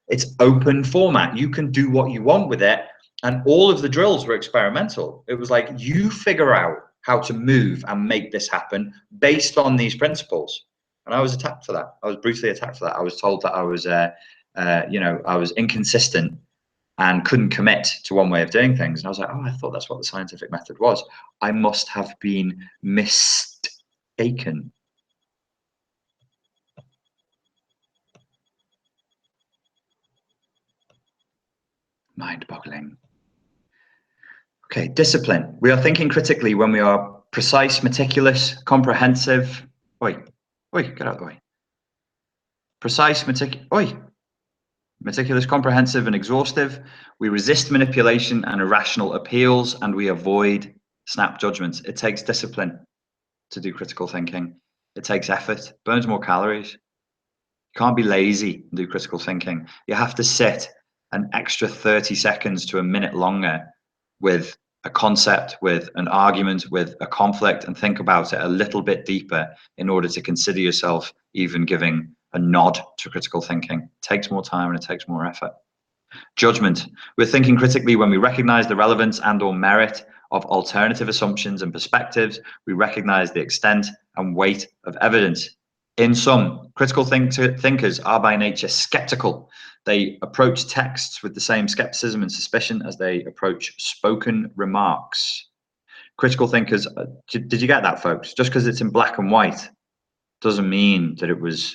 [SPEAKER 1] It's open format. You can do what you want with it. And all of the drills were experimental. It was like, you figure out how to move and make this happen based on these principles. And I was attacked for that. I was brutally attacked for that. I was told that I was, you know, I was inconsistent and couldn't commit to one way of doing things. And I was like, oh, I thought that's what the scientific method was. I must have been mistaken. Mind-boggling. Okay, discipline. We are thinking critically when we are precise, meticulous, comprehensive. Oi, get out of the way. Precise, meticulous, comprehensive, and exhaustive. We resist manipulation and irrational appeals, and we avoid snap judgments. It takes discipline to do critical thinking. It takes effort, burns more calories. You can't be lazy and do critical thinking. You have to sit an extra 30 seconds to a minute longer with a concept, with an argument, with a conflict, and think about it a little bit deeper in order to consider yourself even giving a nod to critical thinking. It takes more time and it takes more effort. Judgment. We're thinking critically when we recognize the relevance and or merit of alternative assumptions and perspectives. We recognize the extent and weight of evidence. In sum, critical thinkers are by nature skeptical. They approach texts with the same skepticism and suspicion as they approach spoken remarks. Critical thinkers, did you get that, folks? Just because it's in black and white doesn't mean that it was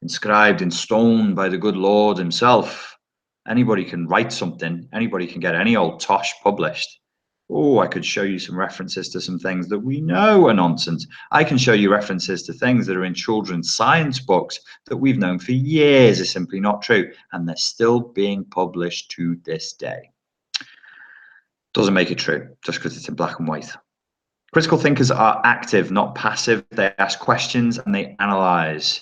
[SPEAKER 1] inscribed in stone by the good Lord himself. Anybody can write something. Anybody can get any old tosh published. Oh, I could show you some references to some things that we know are nonsense. I can show you references to things that are in children's science books that we've known for years are simply not true, and they're still being published to this day. Doesn't make it true just because it's in black and white. Critical thinkers are active, not passive. They ask questions and they analyze.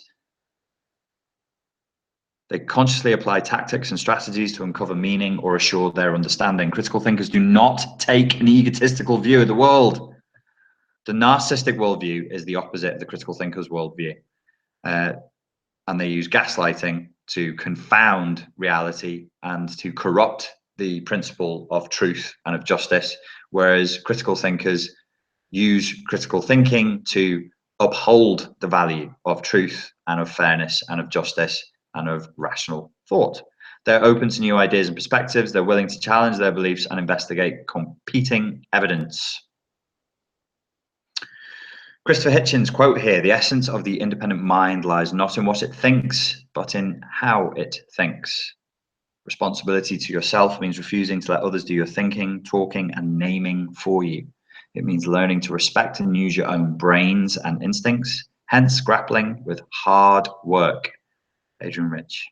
[SPEAKER 1] They consciously apply tactics and strategies to uncover meaning or assure their understanding. Critical thinkers do not take an egotistical view of the world. The narcissistic worldview is the opposite of the critical thinker's worldview. And they use gaslighting to confound reality and to corrupt the principle of truth and of justice, whereas critical thinkers use critical thinking to uphold the value of truth and of fairness and of justice and of rational thought. They're open to new ideas and perspectives. They're willing to challenge their beliefs and investigate competing evidence. Christopher Hitchens' quote here: the essence of the independent mind lies not in what it thinks, but in how it thinks. Responsibility to yourself means refusing to let others do your thinking, talking, and naming for you. It means learning to respect and use your own brains and instincts, hence grappling with hard work. Adrian Rich.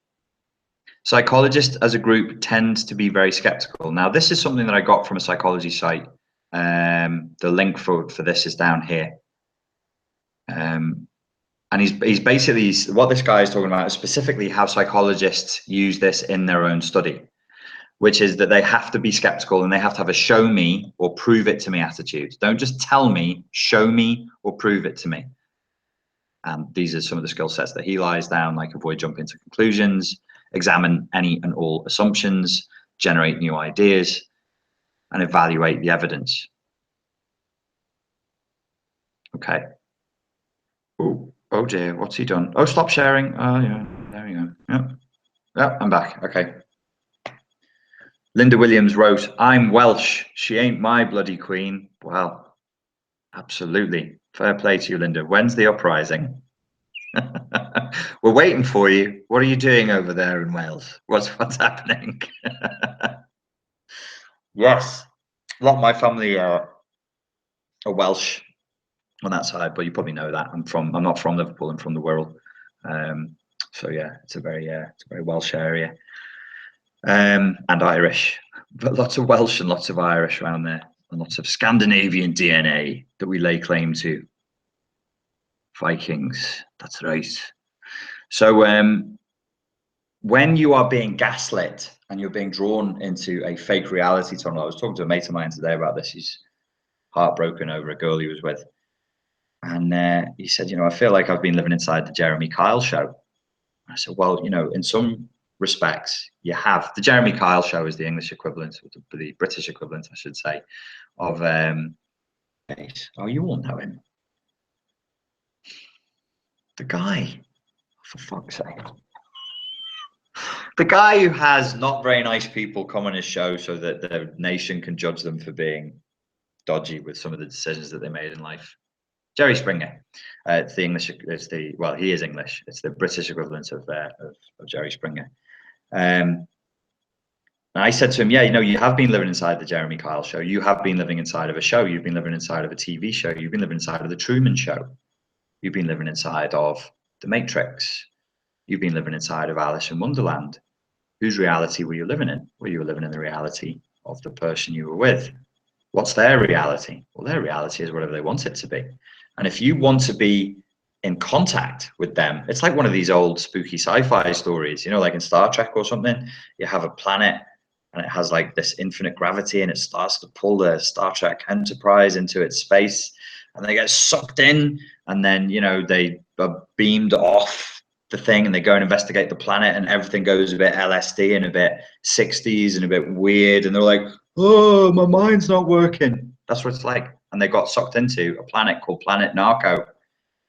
[SPEAKER 1] Psychologists as a group tend to be very skeptical. Now, this is something that I got from a psychology site The link for this is down here. And he's basically, what this guy is talking about is specifically how psychologists use this in their own study, which is that they have to be skeptical and they have to have a show me or prove it to me attitude. Don't just tell me, show me or prove it to me. And these are some of the skill sets that he lies down, like avoid jumping to conclusions, examine any and all assumptions, generate new ideas, and evaluate the evidence. Okay. Oh dear, what's he done? Oh, stop sharing. Oh yeah, there we go. Yep. Yep, I'm back. Okay. Linda Williams wrote, I'm Welsh. She ain't my bloody queen. Well, absolutely. Fair play to you, Linda. When's the uprising? We're waiting for you. What are you doing over there in Wales? What's happening? Yes. A lot of my family are Welsh on that side, but you probably know that. I'm not from Liverpool, I'm from the Wirral. So yeah, it's a very Welsh area. And Irish, but lots of Welsh and lots of Irish around there, and lots of Scandinavian DNA that we lay claim to. Vikings, that's right. So when you are being gaslit and you're being drawn into a fake reality tunnel, I was talking to a mate of mine today about this. He's heartbroken over a girl he was with, and he said, I feel like I've been living inside the Jeremy Kyle show. I said, well, in some respects, you have. The Jeremy Kyle show is the English equivalent, or the British equivalent, I should say, of oh, you all know him. The guy, for fuck's sake. The guy who has not very nice people come on his show so that the nation can judge them for being dodgy with some of the decisions that they made in life. Jerry Springer. It's the English. Well, he is English. It's the British equivalent of Jerry Springer. And I said to him, yeah, you have been living inside the Jeremy Kyle show. You have been living inside of a show. You've been living inside of a TV show. You've been living inside of the Truman Show. You've been living inside of the Matrix. You've been living inside of Alice in Wonderland. Whose reality were you living in? Well, you were living in the reality of the person you were with. What's their reality? Well, their reality is whatever they want it to be. And if you want to be in contact with them, it's like one of these old spooky sci-fi stories, like in Star Trek or something. You have a planet and it has like this infinite gravity and it starts to pull the Star Trek Enterprise into its space and they get sucked in and then, they are beamed off the thing and they go and investigate the planet and everything goes a bit LSD and a bit 60s and a bit weird. And they're like, oh, my mind's not working. That's what it's like. And they got sucked into a planet called Planet Narco,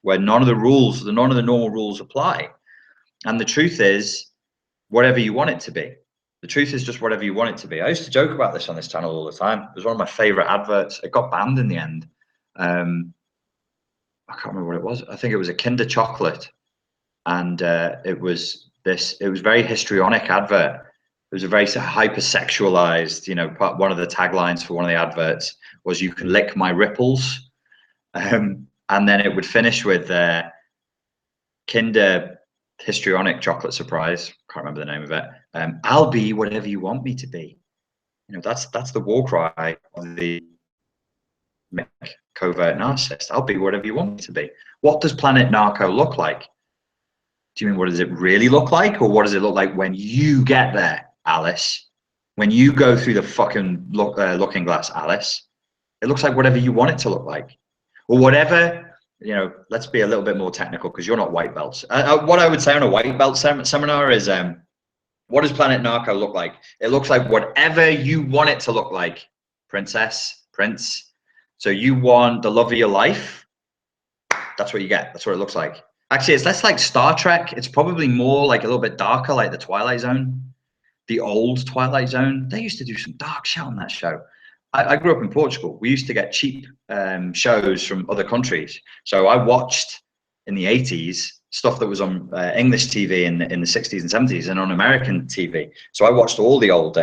[SPEAKER 1] where none of the normal rules apply. And the truth is, whatever you want it to be. The truth is just whatever you want it to be. I used to joke about this on this channel all the time. It was one of my favorite adverts. It got banned in the end. I can't remember what it was. I think it was a Kinder chocolate. And it was very histrionic advert. It was a very hypersexualized, one of the taglines for one of the adverts was "You can lick my ripples," and then it would finish with Kinder histrionic chocolate surprise. Can't remember the name of it. I'll be whatever you want me to be. That's the war cry of the covert narcissist. I'll be whatever you want me to be. What does Planet Narco look like? Do you mean what does it really look like, or what does it look like when you get there, Alice? When you go through the fucking looking glass, Alice, it looks like whatever you want it to look like, or whatever. Let's be a little bit more technical because you're not white belts. What I would say on a white belt seminar is, what does Planet Narco look like? It looks like whatever you want it to look like, princess, prince. So you want the love of your life? That's what you get. That's what it looks like. Actually, it's less like Star Trek. It's probably more like a little bit darker, like the Twilight Zone, the old Twilight Zone. They used to do some dark shit on that show. I grew up in Portugal. We used to get cheap shows from other countries. So I watched in the 80s stuff that was on English TV in the 60s and 70s and on American TV. So I watched all the old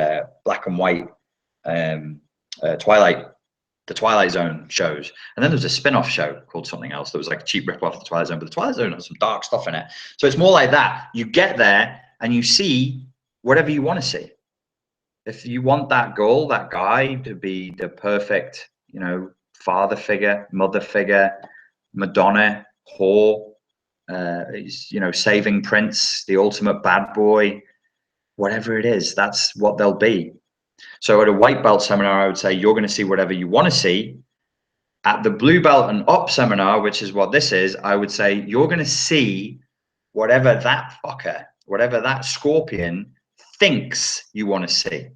[SPEAKER 1] black and white the Twilight Zone shows. And then there was a spin-off show called something else that was like a cheap rip-off of the Twilight Zone, but the Twilight Zone has some dark stuff in it. So it's more like that. You get there and you see whatever you want to see. If you want that girl, that guy to be the perfect, you know, father figure, mother figure, Madonna, whore, you know, saving Prince, the ultimate bad boy, whatever it is, that's what they'll be. So at a white belt seminar, I would say you're going to see whatever you want to see. At the blue belt and up seminar, which is what this is, I would say you're going to see whatever that fucker, whatever that scorpion thinks you want to see,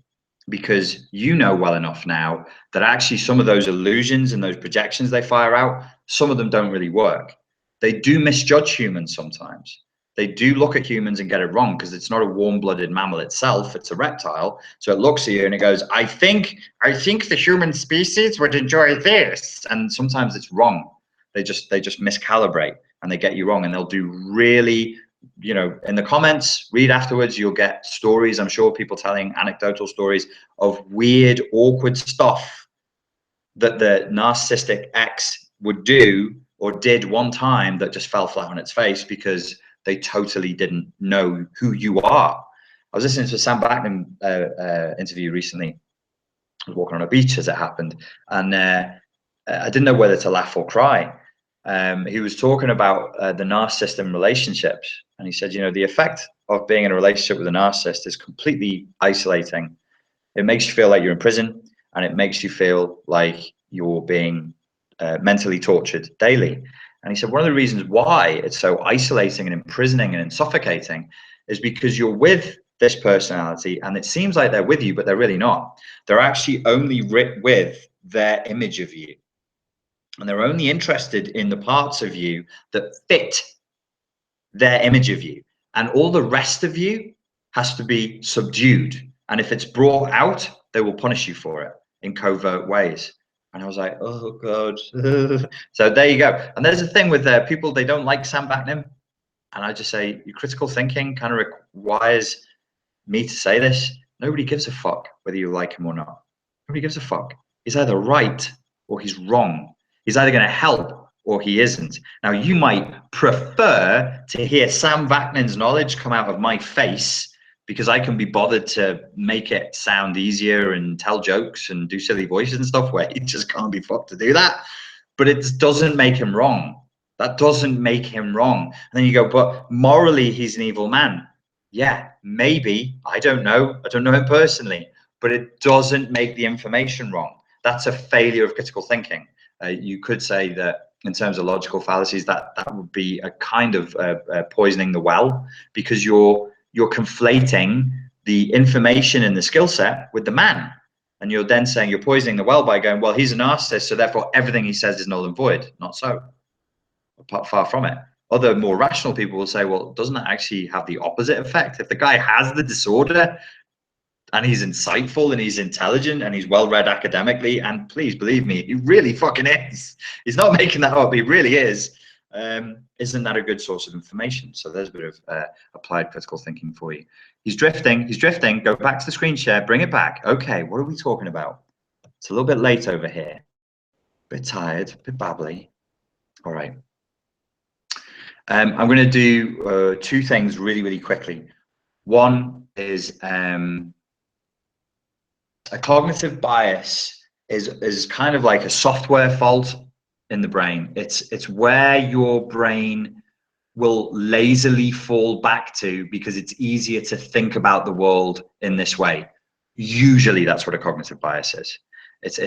[SPEAKER 1] because you know well enough now that actually some of those illusions and those projections they fire out, some of them don't really work. They do misjudge humans sometimes. They do look at humans and get it wrong, because it's not a warm-blooded mammal itself, it's a reptile. So it looks at you and it goes, I think the human species would enjoy this. And sometimes it's wrong. They just miscalibrate and they get you wrong, and they'll do really, you know, in the comments, read afterwards, you'll get stories, I'm sure, people telling anecdotal stories of weird, awkward stuff that the narcissistic ex would do or did one time that just fell flat on its face because they totally didn't know who you are. I was listening to a Sam Vaknin interview recently. I was walking on a beach as it happened, and I didn't know whether to laugh or cry. He was talking about the narcissist in relationships, and he said, you know, the effect of being in a relationship with a narcissist is completely isolating. It makes you feel like you're in prison, and it makes you feel like you're being mentally tortured daily. And he said one of the reasons why it's so isolating and imprisoning and suffocating is because you're with this personality and it seems like they're with you, but they're really not. They're actually only with their image of you. And they're only interested in the parts of you that fit their image of you. And all the rest of you has to be subdued. And if it's brought out, they will punish you for it in covert ways. And I was like, oh God. So there you go. And there's a thing with people, they don't like Sam Vaknin. And I just say, your critical thinking kind of requires me to say this. Nobody gives a fuck whether you like him or not. Nobody gives a fuck. He's either right or he's wrong. He's either going to help or he isn't. Now, you might prefer to hear Sam Vaknin's knowledge come out of my face because I can be bothered to make it sound easier and tell jokes and do silly voices and stuff where he just can't be fucked to do that. But it doesn't make him wrong. That doesn't make him wrong. And then you go, but morally, he's an evil man. Yeah, maybe. I don't know. I don't know him personally. But it doesn't make the information wrong. That's a failure of critical thinking. You could say that in terms of logical fallacies, that would be a kind of poisoning the well, because you're conflating the information and the skill set with the man. And you're then saying you're poisoning the well by going, well, he's a narcissist, so therefore everything he says is null and void. Not so. Far from it. Other more rational people will say, well, doesn't that actually have the opposite effect? If the guy has the disorder and he's insightful and he's intelligent and he's well-read academically, and please believe me, he really fucking is. He's not making that up. He really is. Isn't that a good source of information? So there's a bit of applied critical thinking for you. He's drifting. He's drifting. Go back to the screen share. Bring it back. Okay, what are we talking about? It's a little bit late over here. Bit tired. Bit babbly. All right. I'm going to do two things really, really quickly. One is a cognitive bias is kind of like a software fault in the brain. It's where your brain will lazily fall back to because it's easier to think about the world in this way. Usually, that's what a cognitive bias is. It's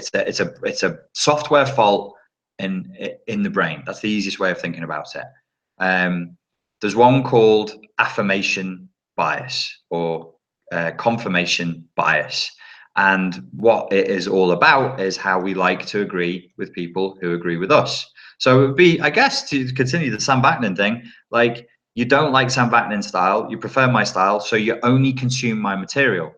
[SPEAKER 1] a software fault in the brain. That's the easiest way of thinking about it. There's one called affirmation bias or confirmation bias. And what it is all about is how we like to agree with people who agree with us. So it would be, I guess, to continue the Sam Vaknin thing, like you don't like Sam Vaknin's style, you prefer my style, so you only consume my material.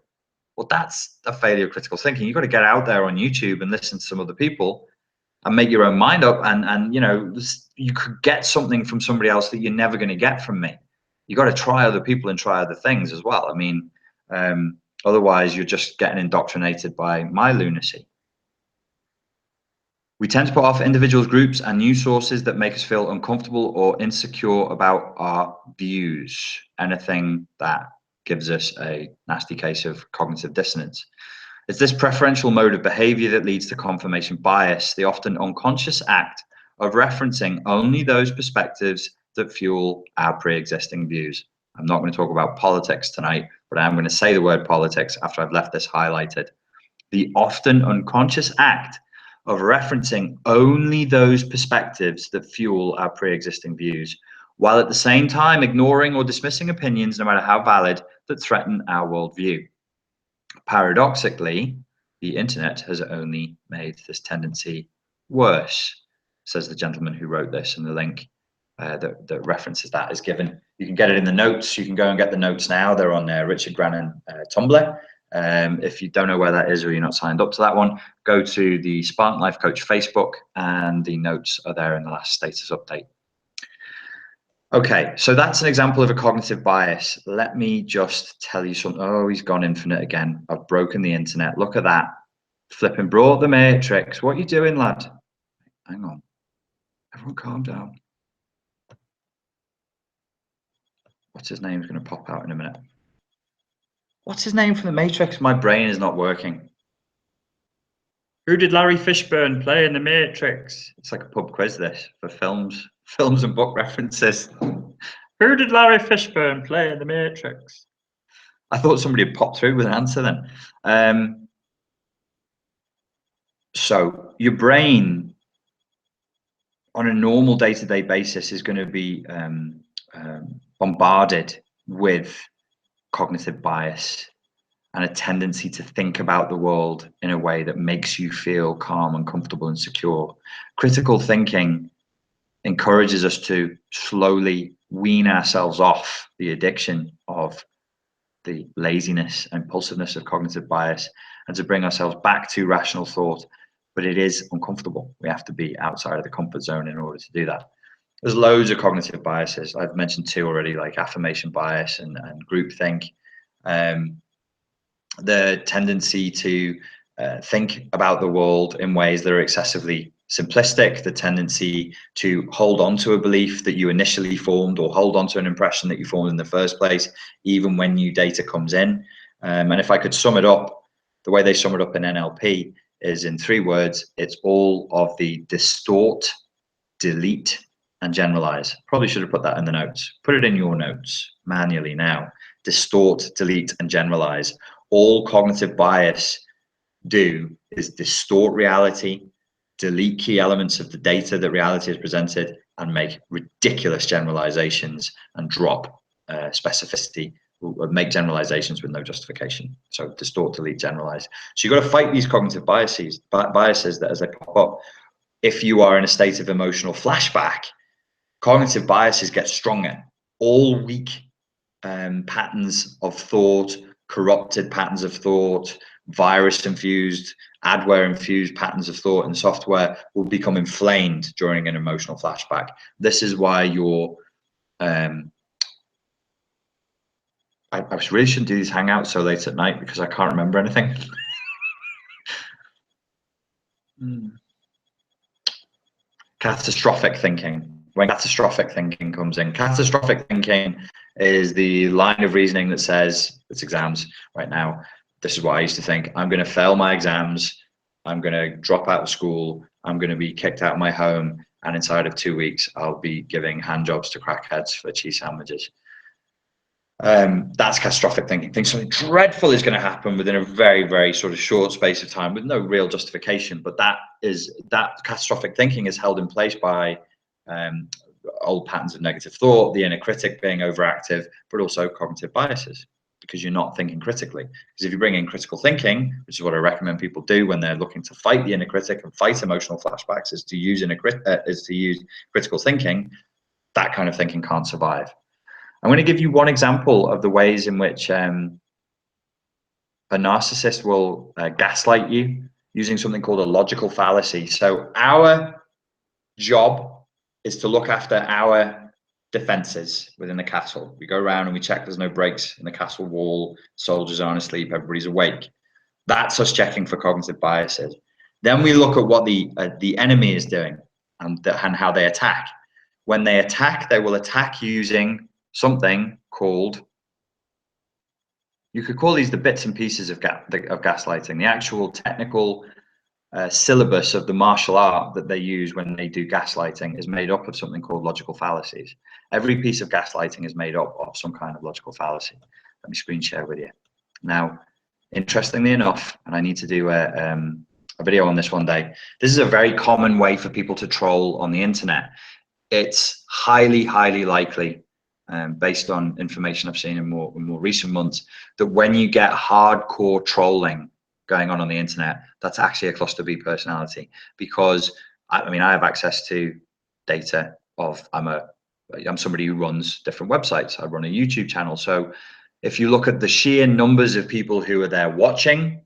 [SPEAKER 1] Well, that's a failure of critical thinking. You've got to get out there on YouTube and listen to some other people and make your own mind up, and you know, you could get something from somebody else that you're never going to get from me. You got to try other people and try other things as well. I mean, otherwise you're just getting indoctrinated by my lunacy. We tend to put off individuals, groups, and news sources that make us feel uncomfortable or insecure about our views. Anything that gives us a nasty case of cognitive dissonance. It's this preferential mode of behavior that leads to confirmation bias, the often unconscious act of referencing only those perspectives that fuel our pre-existing views. I'm not going to talk about politics tonight, but I'm going to say the word politics after I've left this highlighted. The often unconscious act of referencing only those perspectives that fuel our pre-existing views, while at the same time ignoring or dismissing opinions, no matter how valid, that threaten our worldview. Paradoxically, the internet has only made this tendency worse, says the gentleman who wrote this, and the link that references that is given. You can get it in the notes. You can go and get the notes now. They're on Richard Grannon Tumblr. If you don't know where that is or you're not signed up to that one, go to the Spartan Life Coach Facebook, and the notes are there in the last status update. Okay, so that's an example of a cognitive bias. Let me just tell you something. Oh, he's gone infinite again. I've broken the internet. Look at that. Flipping brought the matrix. What are you doing, lad? Hang on. Everyone calm down. What's his name's going to pop out in a minute. What's his name from the Matrix? My brain is not working. Who did Larry Fishburne play in the Matrix? It's like a pub quiz, this, for films and book references. Who did Larry Fishburne play in the Matrix? I thought somebody had popped through with an answer then. So your brain on a normal day-to-day basis is going to be bombarded with cognitive bias and a tendency to think about the world in a way that makes you feel calm and comfortable and secure. Critical thinking encourages us to slowly wean ourselves off the addiction of the laziness and impulsiveness of cognitive bias, and to bring ourselves back to rational thought. But it is uncomfortable. We have to be outside of the comfort zone in order to do that. There's loads of cognitive biases. I've mentioned two already, like affirmation bias and groupthink. The tendency to think about the world in ways that are excessively simplistic, the tendency to hold on to a belief that you initially formed, or hold on to an impression that you formed in the first place, even when new data comes in. And if I could sum it up, the way they sum it up in NLP is in 3 words. It's all of the distort, delete, and generalize. Probably should have put that in the notes. Put it in your notes manually now. Distort, delete, and generalize. All cognitive bias do is distort reality, delete key elements of the data that reality has presented, and make ridiculous generalizations and drop specificity, or make generalizations with no justification. So distort, delete, generalize. So you've got to fight these cognitive biases that, as they pop up, if you are in a state of emotional flashback, cognitive biases get stronger. All weak patterns of thought, corrupted patterns of thought, virus-infused, adware-infused patterns of thought and software will become inflamed during an emotional flashback. This is why you're I really shouldn't do these hangouts so late at night because I can't remember anything. Catastrophic thinking. When catastrophic thinking comes in, catastrophic thinking is the line of reasoning that says, it's exams right now, this is what I used to think: I'm going to fail my exams, I'm going to drop out of school, I'm going to be kicked out of my home, and inside of 2 weeks I'll be giving hand jobs to crackheads for cheese sandwiches. That's catastrophic thinking. Think something dreadful is going to happen within a very, very sort of short space of time with no real justification. But that catastrophic thinking is held in place by old patterns of negative thought, the inner critic being overactive, but also cognitive biases, because you're not thinking critically. Because if you bring in critical thinking, which is what I recommend people do when they're looking to fight the inner critic and fight emotional flashbacks, is to use critical thinking. That kind of thinking can't survive. I'm going to give you one example of the ways in which a narcissist will gaslight you using something called a logical fallacy. So our job is to look after our defenses within the castle. We go around and we check there's no breaks in the castle wall, soldiers aren't asleep, everybody's awake. That's us checking for cognitive biases. Then we look at what the enemy is doing and how they attack. When they attack, they will attack using something called You could call these the bits and pieces of gaslighting. The actual technical syllabus of the martial art that they use when they do gaslighting is made up of something called logical fallacies. Every piece of gaslighting is made up of some kind of logical fallacy. Let me screen share with you. Now, interestingly enough, and I need to do a video on this one day, this is a very common way for people to troll on the internet. It's highly, highly likely, based on information I've seen in more recent months, that when you get hardcore trolling going on the internet, that's actually a cluster B personality. Because I mean, I have access to data of I'm somebody who runs different websites. I run a YouTube channel. So if you look at the sheer numbers of people who are there watching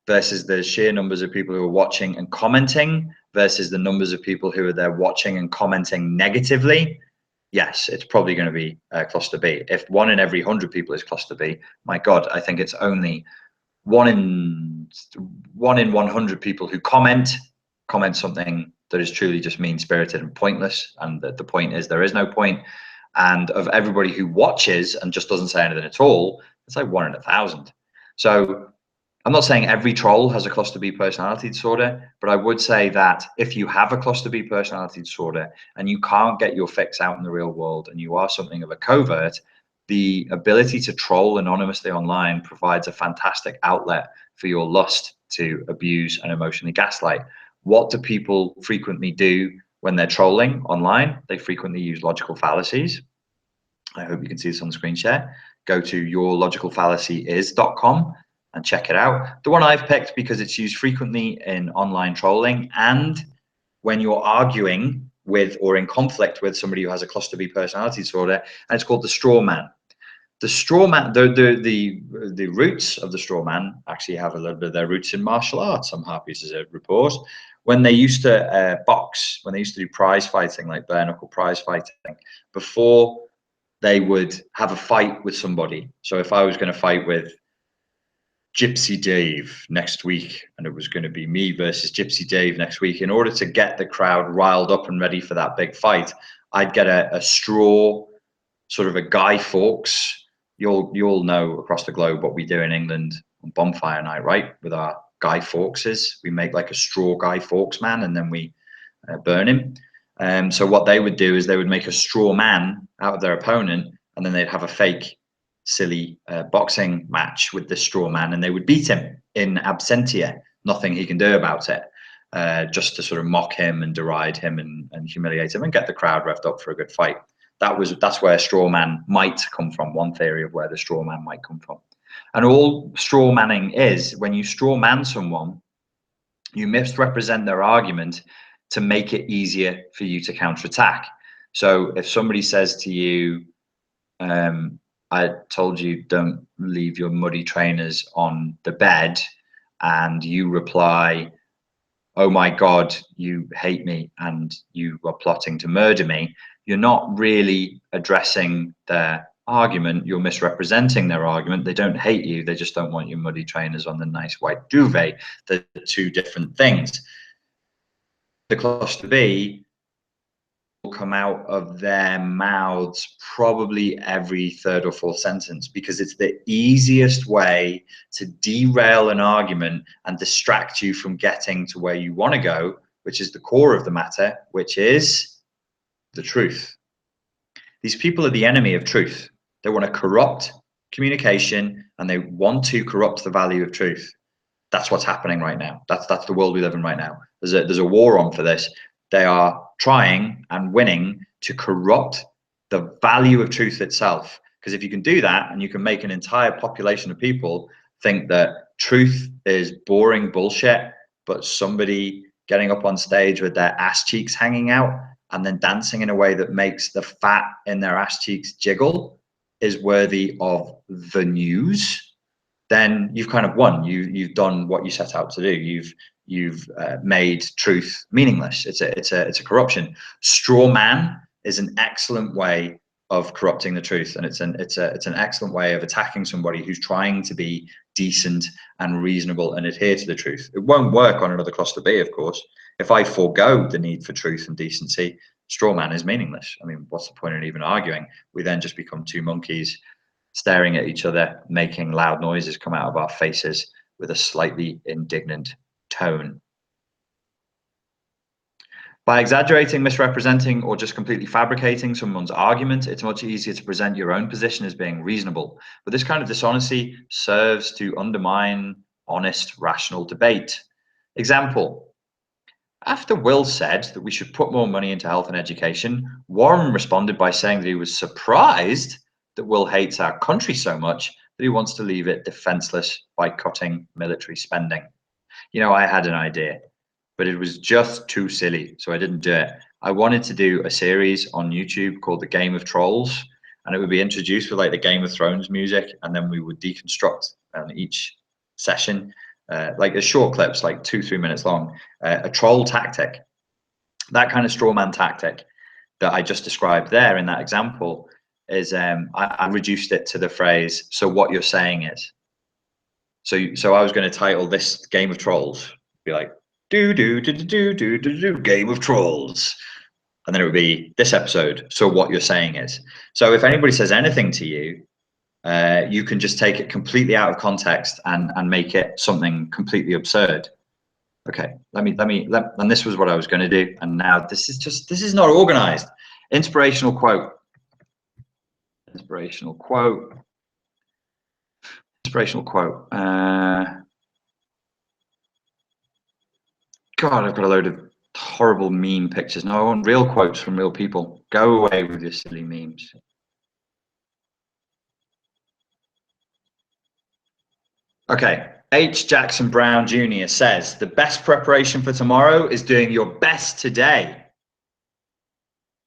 [SPEAKER 1] versus the sheer numbers of people who are watching and commenting versus the numbers of people who are there watching and commenting negatively, yes, it's probably going to be cluster B. If 1 in every 100 people is cluster B, my God, I think it's only 1 in 100 people who comment something that is truly just mean-spirited and pointless, and the point is there is no point. And of everybody who watches and just doesn't say anything at all, it's like 1 in 1,000. So I'm not saying every troll has a cluster B personality disorder, but I would say that if you have a cluster B personality disorder and you can't get your fix out in the real world and you are something of a covert, the ability to troll anonymously online provides a fantastic outlet for your lust to abuse and emotionally gaslight. What do people frequently do when they're trolling online? They frequently use logical fallacies. I hope you can see this on the screen share. Go to yourlogicalfallacyis.com and check it out. The one I've picked because it's used frequently in online trolling and when you're arguing with or in conflict with somebody who has a cluster B personality disorder, and it's called the straw man. The straw man, the roots of the straw man actually have a little bit of their roots in martial arts. I'm happy to report. When they used to box, when they used to do prize fighting, like bare knuckle prize fighting, before they would have a fight with somebody. So if I was going to fight with Gypsy Dave next week, and it was going to be me versus Gypsy Dave next week, in order to get the crowd riled up and ready for that big fight, I'd get a straw, sort of a Guy Fawkes. You all know across the globe what we do in England on bonfire night, right? With our Guy Fawkes, we make like a straw Guy Fawkes man, and then we burn him. So what they would do is they would make a straw man out of their opponent, and then they'd have a fake silly boxing match with this straw man, and they would beat him in absentia, nothing he can do about it, just to sort of mock him and deride him and humiliate him and get the crowd revved up for a good fight. That's where straw man might come from, one theory of where the straw man might come from. And all straw manning is, when you straw man someone, you misrepresent their argument to make it easier for you to counterattack. So if somebody says to you, I told you don't leave your muddy trainers on the bed, and you reply, oh my God, you hate me and you are plotting to murder me, you're not really addressing their argument, you're misrepresenting their argument. They don't hate you, they just don't want your muddy trainers on the nice white duvet. They're two different things. The cluster B will come out of their mouths probably every third or fourth sentence, because it's the easiest way to derail an argument and distract you from getting to where you want to go, which is the core of the matter, which is the truth. These people are the enemy of truth. They want to corrupt communication, and they want to corrupt the value of truth. That's what's happening right now. That's the world we live in right now. There's a war on for this. They are trying and winning to corrupt the value of truth itself. Because if you can do that, and you can make an entire population of people think that truth is boring bullshit, but somebody getting up on stage with their ass cheeks hanging out and then dancing in a way that makes the fat in their ass cheeks jiggle is worthy of the news, then you've kind of won. You've done what you set out to do. You've made truth meaningless. It's a corruption. Straw man is an excellent way of corrupting the truth, and it's an excellent way of attacking somebody who's trying to be decent and reasonable and adhere to the truth. It won't work on another cluster B, of course. If I forego the need for truth and decency, straw man is meaningless. I mean, what's the point in even arguing? We then just become two monkeys staring at each other, making loud noises come out of our faces with a slightly indignant tone. By exaggerating, misrepresenting, or just completely fabricating someone's argument, it's much easier to present your own position as being reasonable. But this kind of dishonesty serves to undermine honest, rational debate. Example: after Will said that we should put more money into health and education, Warren responded by saying that he was surprised that Will hates our country so much that he wants to leave it defenseless by cutting military spending. You know, I had an idea, but it was just too silly, so I didn't do it. I wanted to do a series on YouTube called The Game of Trolls, and it would be introduced with like the Game of Thrones music, and then we would deconstruct each session, like as short clips, like 2-3 minutes long, a troll tactic. That kind of straw man tactic that I just described there in that example is I reduced it to the phrase, so what you're saying is. So I was going to title this Game of Trolls, be like, Game of Trolls, and then it would be this episode, so what you're saying is. So if anybody says anything to you, you can just take it completely out of context and make it something completely absurd. Okay, and this was what I was going to do, and now this is not organized. Inspirational quote. Inspirational quote. God, I've got a load of horrible meme pictures. No, I want real quotes from real people. Go away with your silly memes. Okay, H. Jackson Brown Jr. says, the best preparation for tomorrow is doing your best today.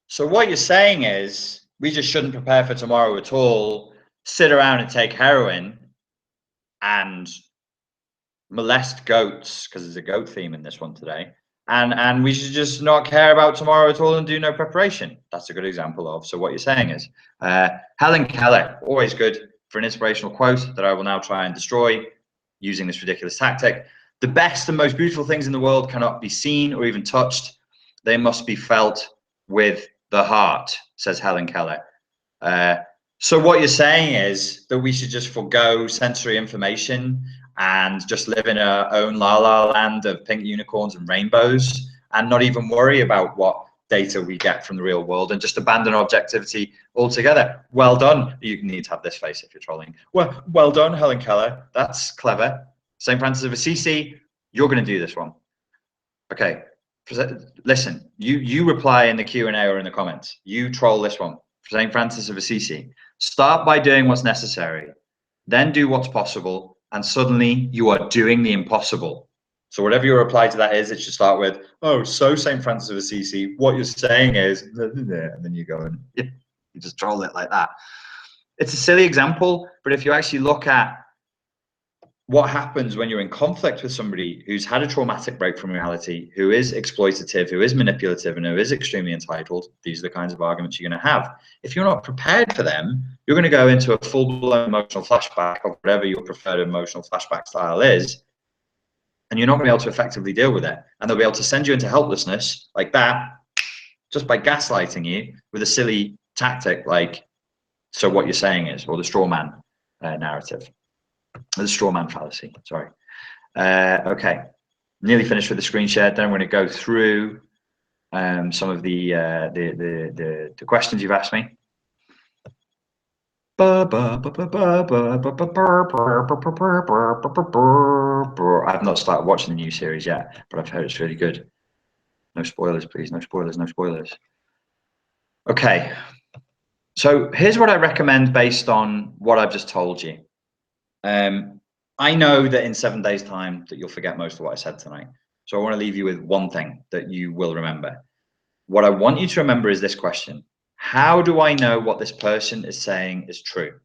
[SPEAKER 1] So what you're saying is, we just shouldn't prepare for tomorrow at all, sit around and take heroin and molest goats, because there's a goat theme in this one today, and we should just not care about tomorrow at all and do no preparation. That's a good example of, so what you're saying is. Helen Keller, always good for an inspirational quote that I will now try and destroy using this ridiculous tactic. The best and most beautiful things in the world cannot be seen or even touched. They must be felt with the heart, says Helen Keller. So what you're saying is that we should just forego sensory information and just live in our own la la land of pink unicorns and rainbows and not even worry about what data we get from the real world and just abandon objectivity altogether. Well done. You need to have this face if you're trolling. Well done, Helen Keller. That's clever. St. Francis of Assisi, you're going to do this one. Okay. Listen, you reply in the Q&A or in the comments. You troll this one. St. Francis of Assisi. Start by doing what's necessary, then do what's possible, and suddenly you are doing the impossible. So whatever your reply to that is, it should start with, oh, so St. Francis of Assisi, what you're saying is, and then you go and you just troll it like that. It's a silly example, but if you actually look at what happens when you're in conflict with somebody who's had a traumatic break from reality, who is exploitative, who is manipulative, and who is extremely entitled, these are the kinds of arguments you're going to have. If you're not prepared for them, you're going to go into a full-blown emotional flashback of whatever your preferred emotional flashback style is, and you're not going to be able to effectively deal with it. And they'll be able to send you into helplessness like that, just by gaslighting you with a silly tactic like, so what you're saying is, or the straw man narrative. The straw man fallacy, sorry. Okay, nearly finished with the screen share. Then I'm going to go through some of the questions you've asked me. I've not started watching the new series yet, but I've heard it's really good. No spoilers, please. No spoilers, no spoilers. Okay, so here's what I recommend based on what I've just told you. I know that in 7 days' time that you'll forget most of what I said tonight. So I want to leave you with one thing that you will remember. What I want you to remember is this question. How do I know what this person is saying is true?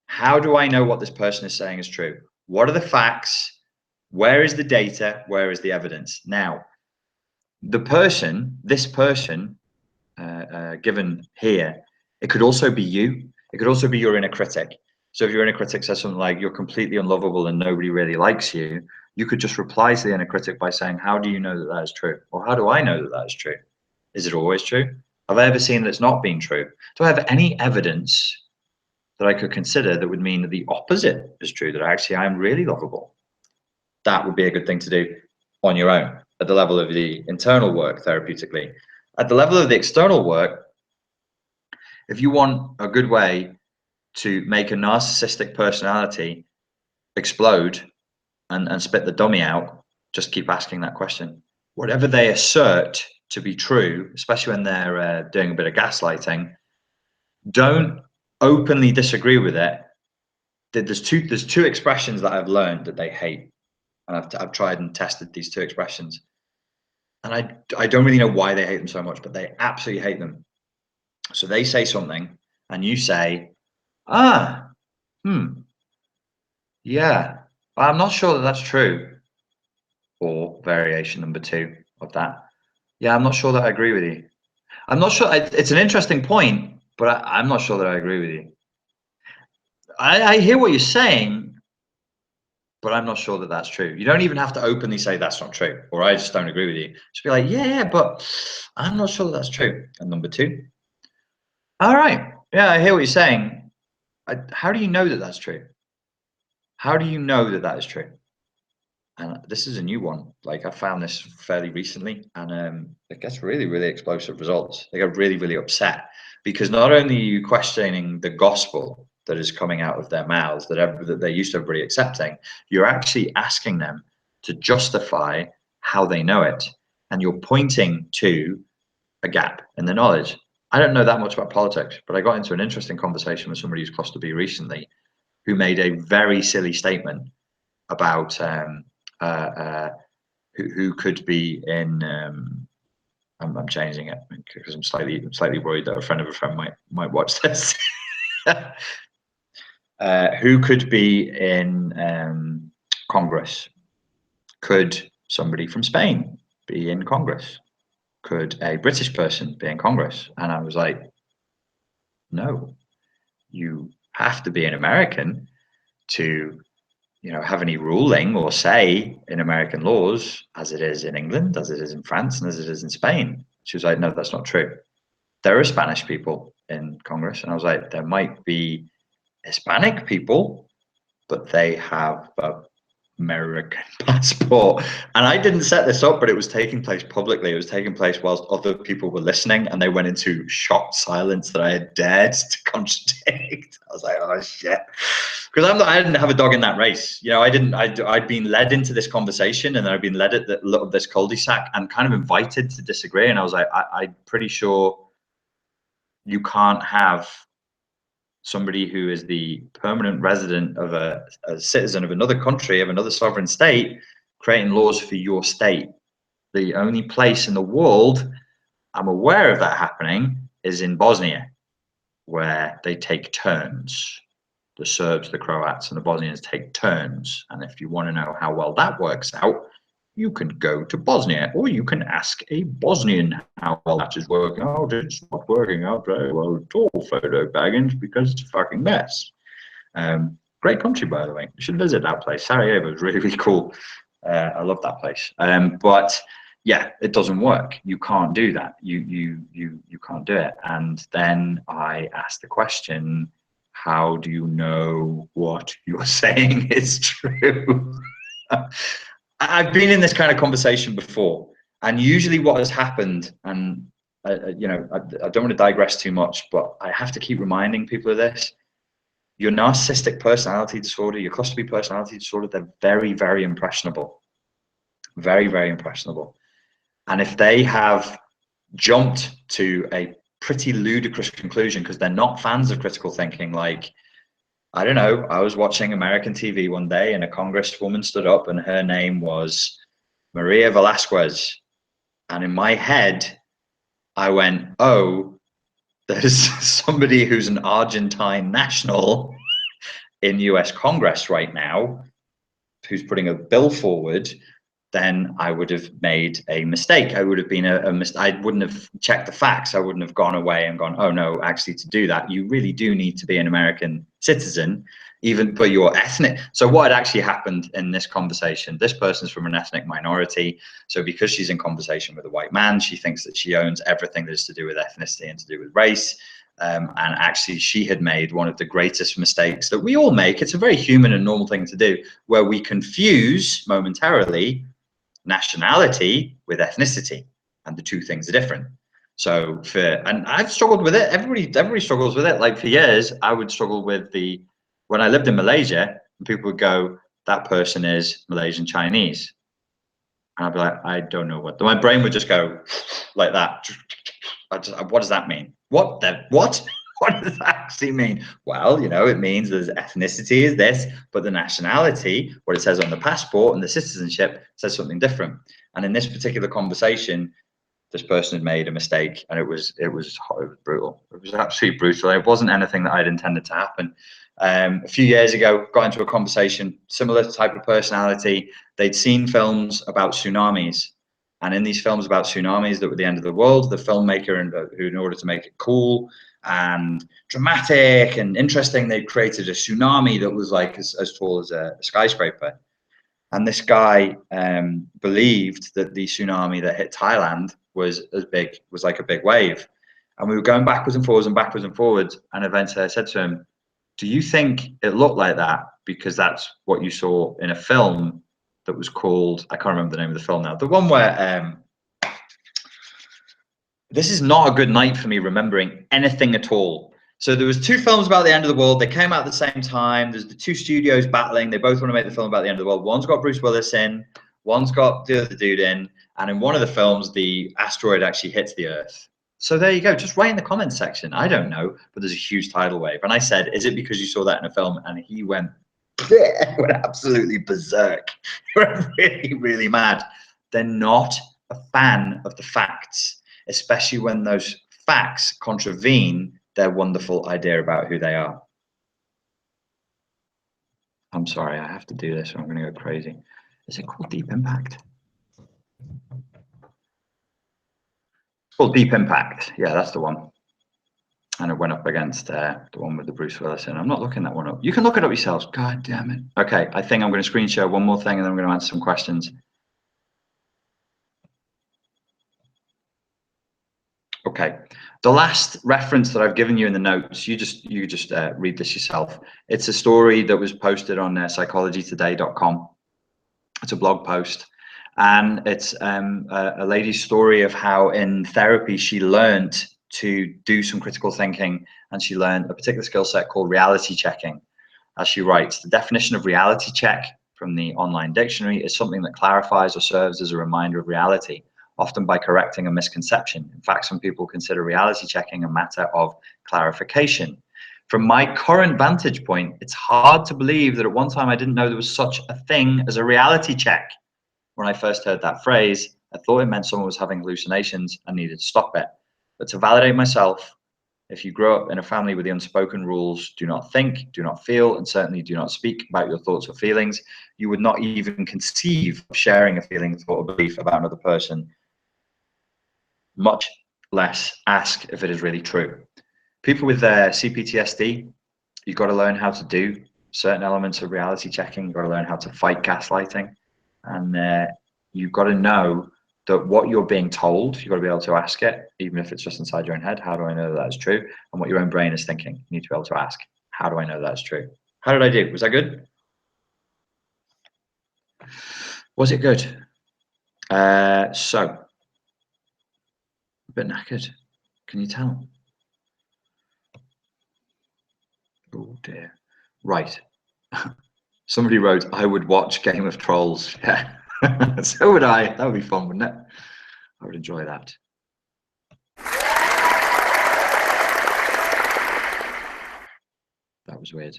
[SPEAKER 1] How do I know what this person is saying is true? What are the facts? Where is the data? Where is the evidence? Now, the person, this person, given here, it could also be you. It could also be your inner critic. So if your inner critic says something like, you're completely unlovable and nobody really likes you, you could just reply to the inner critic by saying, how do you know that that is true? Or how do I know that that is true? Is it always true? Have I ever seen that it's not been true? Do I have any evidence that I could consider that would mean that the opposite is true, that actually I'm really lovable. That would be a good thing to do on your own at the level of the internal work therapeutically. At the level of the external work, if you want a good way to make a narcissistic personality explode and spit the dummy out, just keep asking that question. Whatever they assert to be true, especially when they're doing a bit of gaslighting, don't openly disagree with it. There's two expressions that I've learned that they hate, and I've tried and tested these two expressions, and I don't really know why they hate them so much, but they absolutely hate them. So they say something, and you say, yeah, I'm not sure that that's true. Or variation number 2 of that. Yeah, I'm not sure that I agree with you. I'm not sure. It's an interesting point, but I'm not sure that I agree with you. I hear what you're saying, but I'm not sure that that's true. You don't even have to openly say that's not true, or I just don't agree with you. Just be like, yeah, but I'm not sure that that's true. And number 2, all right, yeah, I hear what you're saying. How do you know that that's true? How do you know that that is true? And this is a new one. Like, I found this fairly recently, and it gets really, really explosive results. They get really, really upset because not only are you questioning the gospel that is coming out of their mouths that they're used to everybody accepting, you're actually asking them to justify how they know it, and you're pointing to a gap in the knowledge. I don't know that much about politics, but I got into an interesting conversation with somebody who's close to me recently, who made a very silly statement about who could be in. I'm changing it because I'm slightly worried that a friend of a friend might watch this. Who could be in Congress? Could somebody from Spain be in Congress? Could a British person be in Congress? And I was like, no, you have to be an American to have any ruling or say in American laws, as it is in England, as it is in France, and as it is in Spain. She was like, no, that's not true. There are Spanish people in Congress. And I was like, there might be Hispanic people, but they have a American passport. And I didn't set this up, but it was taking place publicly. It was taking place whilst other people were listening, and they went into shocked silence that I had dared to contradict. I was like, oh shit. Because I didn't have a dog in that race. I'd been led into this conversation, and then I'd been led at this cul-de-sac and kind of invited to disagree. And I was like, I'm pretty sure you can't have somebody who is the permanent resident of a citizen of another country, of another sovereign state, creating laws for your state. The only place in the world I'm aware of that happening is in Bosnia, where they take turns. The Serbs, the Croats, and the Bosnians take turns. And if you want to know how well that works out, you can go to Bosnia, or you can ask a Bosnian how well that is working out. It's not working out very well at all, Frodo Baggins, because it's a fucking mess. Great country, by the way. You should visit that place. Sarajevo is really, really cool. I love that place. But yeah, it doesn't work. You can't do that. You can't do it. And then I asked the question, how do you know what you're saying is true? I've been in this kind of conversation before, and usually what has happened, and I don't want to digress too much, but I have to keep reminding people of this. Your narcissistic personality disorder, your cluster B personality disorder, they're very, very impressionable. Very, very impressionable. And if they have jumped to a pretty ludicrous conclusion because they're not fans of critical thinking, like, I don't know, I was watching American TV one day and a congresswoman stood up and her name was Maria Velasquez. And in my head, I went, oh, there's somebody who's an Argentine national in US Congress right now who's putting a bill forward. Then I would have made a mistake. I would have been I wouldn't have checked the facts. I wouldn't have gone away and gone, oh no, actually to do that, you really do need to be an American citizen, even for your ethnic. So what had actually happened in this conversation, this person's from an ethnic minority. So because she's in conversation with a white man, she thinks that she owns everything that is to do with ethnicity and to do with race. And actually, she had made one of the greatest mistakes that we all make. It's a very human and normal thing to do, where we confuse momentarily nationality with ethnicity, and the two things are different. So and I've struggled with it. Everybody struggles with it. Like for years, I would struggle with when I lived in Malaysia, and people would go, "That person is Malaysian Chinese," and I'd be like, "I don't know what." My brain would just go like that. What does that mean? What? What does that actually mean? Well, it means there's ethnicity is this, but the nationality, what it says on the passport and the citizenship, says something different. And in this particular conversation, this person had made a mistake, and it was brutal. It was absolutely brutal. It wasn't anything that I'd intended to happen. A few years ago, got into a conversation, similar type of personality. They'd seen films about tsunamis. And in these films about tsunamis that were the end of the world, the filmmaker, who in order to make it cool and dramatic and interesting, they created a tsunami that was like as tall as a skyscraper. And this guy believed that the tsunami that hit Thailand was like a big wave. And we were going backwards and forwards and backwards and forwards. And eventually I said to him, "Do you think it looked like that because that's what you saw in a film that was called," I can't remember the name of the film now, the one where this is not a good night for me remembering anything at all. So there was two films about the end of the world. They came out at the same time. There's the two studios battling. They both want to make the film about the end of the world. One's got Bruce Willis in, one's got the other dude in. And in one of the films, the asteroid actually hits the Earth. So there you go. Just write in the comments section. I don't know, but there's a huge tidal wave. And I said, "Is it because you saw that in a film?" And he went absolutely berserk. Went really, really mad. They're not a fan of the facts, especially when those facts contravene their wonderful idea about who they are. I'm sorry, I have to do this or I'm going to go crazy. Is it called Deep Impact? It's called Deep Impact. Yeah, that's the one. And it went up against the one with the Bruce Willis in. I'm not looking that one up. You can look it up yourselves. God damn it. Okay, I think I'm going to screen share one more thing and then I'm going to answer some questions. Okay, the last reference that I've given you in the notes, you just read this yourself. It's a story that was posted on psychologytoday.com. It's a blog post, and it's a lady's story of how in therapy she learned to do some critical thinking, and she learned a particular skill set called reality checking. As she writes, the definition of reality check from the online dictionary is something that clarifies or serves as a reminder of reality, often by correcting a misconception. In fact, some people consider reality checking a matter of clarification. From my current vantage point, it's hard to believe that at one time I didn't know there was such a thing as a reality check. When I first heard that phrase, I thought it meant someone was having hallucinations and needed to stop it. But to validate myself, if you grow up in a family with the unspoken rules, do not think, do not feel, and certainly do not speak about your thoughts or feelings, you would not even conceive of sharing a feeling, thought, or belief about another person, much less ask if it is really true. People with CPTSD, you've got to learn how to do certain elements of reality checking. You've got to learn how to fight gaslighting. And you've got to know that what you're being told, you've got to be able to ask it, even if it's just inside your own head. How do I know that that's true? And what your own brain is thinking, you need to be able to ask, how do I know that's true? How did I do? Was that good? Was it good? So, a bit knackered. Can you tell? Oh dear. Right. Somebody wrote, "I would watch Game of Trolls." Yeah. So would I. That would be fun, wouldn't it? I would enjoy that. That was weird.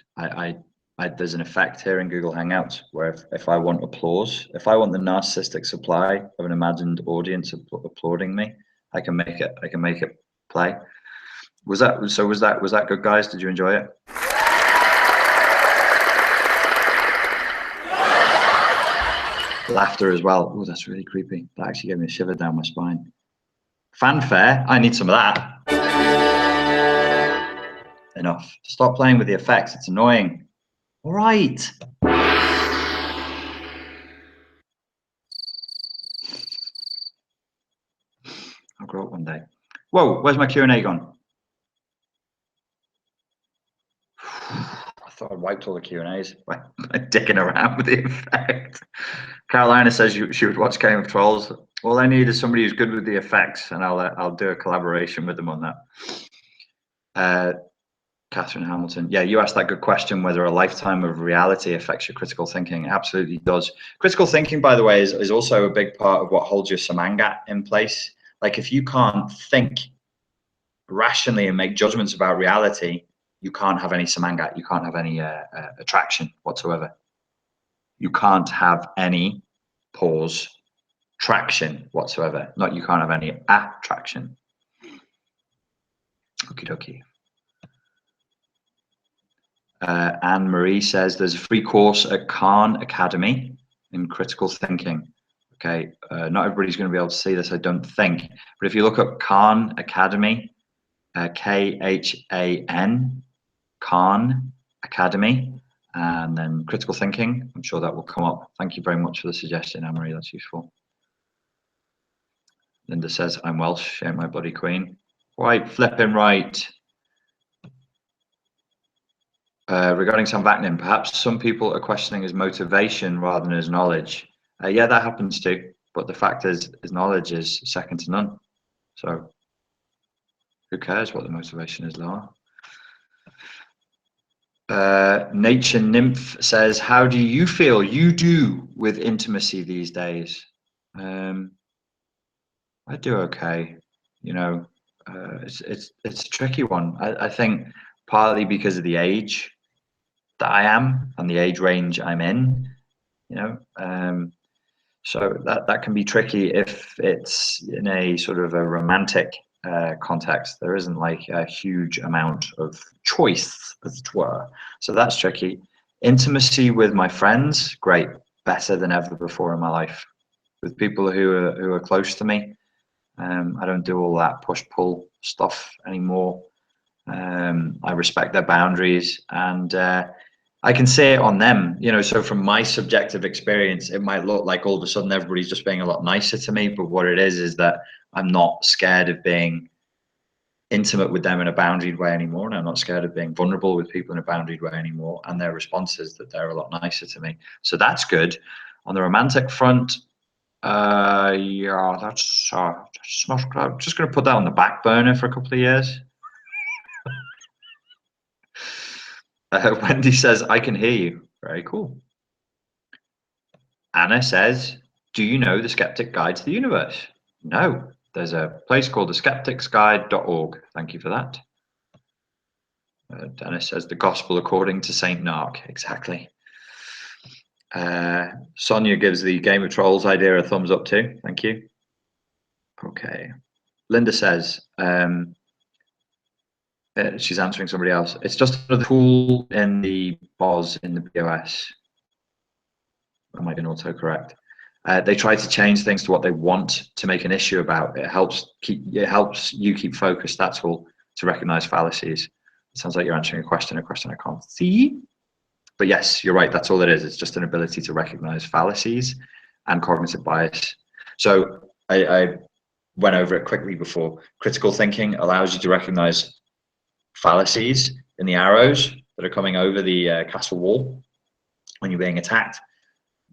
[SPEAKER 1] There's an effect here in Google Hangouts where if I want applause, if I want the narcissistic supply of an imagined audience applauding me, I can make it play. Was that good, guys? Did you enjoy it? Laughter as well. Oh, that's really creepy. That actually gave me a shiver down my spine. Fanfare. I need some of that. Enough. Stop playing with the effects. It's annoying. All right. I'll grow up one day. Whoa, where's my Q&A gone? thought I wiped all the Q&As by dicking around with the effect. Carolina says she would watch Game of Trolls. All I need is somebody who's good with the effects, and I'll do a collaboration with them on that. Catherine Hamilton. Yeah, you asked that good question, whether a lifetime of reality affects your critical thinking. It absolutely does. Critical thinking, by the way, is also a big part of what holds your samanga in place. Like, if you can't think rationally and make judgments about reality, you can't have any samanga. You can't have any attraction whatsoever. You can't have any pause traction whatsoever. Not you can't have any attraction. Okie dokie. Anne Marie says there's a free course at Khan Academy in critical thinking. Okay, not everybody's going to be able to see this, I don't think. But if you look up Khan Academy, Khan, Khan Academy, and then critical thinking, I'm sure that will come up. Thank you very much for the suggestion, Anne Marie. That's useful. Linda says I'm Welsh, ain't my bloody queen. Right, flipping right. Regarding Sam Vaknin, perhaps some people are questioning his motivation rather than his knowledge. Yeah, that happens too. But the fact is, his knowledge is second to none. So who cares what the motivation is, Laura? Nature Nymph says, how do you feel you do with intimacy these days? I do okay. You know, it's a tricky one. I think partly because of the age that I am and the age range I'm in, you know, so that can be tricky if it's in a sort of a romantic context. There isn't like a huge amount of choice, as it were, so that's tricky. Intimacy with my friends, great, better than ever before in my life. With people who are close to me, I don't do all that push-pull stuff anymore. I respect their boundaries, and I can say it on them, you know. So from my subjective experience, it might look like all of a sudden everybody's just being a lot nicer to me, but what it is that I'm not scared of being intimate with them in a boundaried way anymore, and I'm not scared of being vulnerable with people in a boundaried way anymore, and their response is that they're a lot nicer to me. So that's good. On the romantic front, yeah, that's not, I'm just going to put that on the back burner for a couple of years. Wendy says, I can hear you. Very cool. Anna says, do you know the Skeptic Guide to the Universe? No. There's a place called theskepticsguide.org. Thank you for that. Dennis says, the Gospel according to Saint Narc. Exactly. Sonia gives the Game of Trolls idea a thumbs up too. Thank you. Okay. Linda says, she's answering somebody else. It's just another tool in the BOS, in the BOS. Am I being autocorrect? They try to change things to what they want to make an issue about. It helps you keep focused. That's all, to recognize fallacies. It sounds like you're answering a question I can't see. But yes, you're right. That's all it is. It's just an ability to recognize fallacies and cognitive bias. So I went over it quickly before. Critical thinking allows you to recognize fallacies in the arrows that are coming over the castle wall when you're being attacked.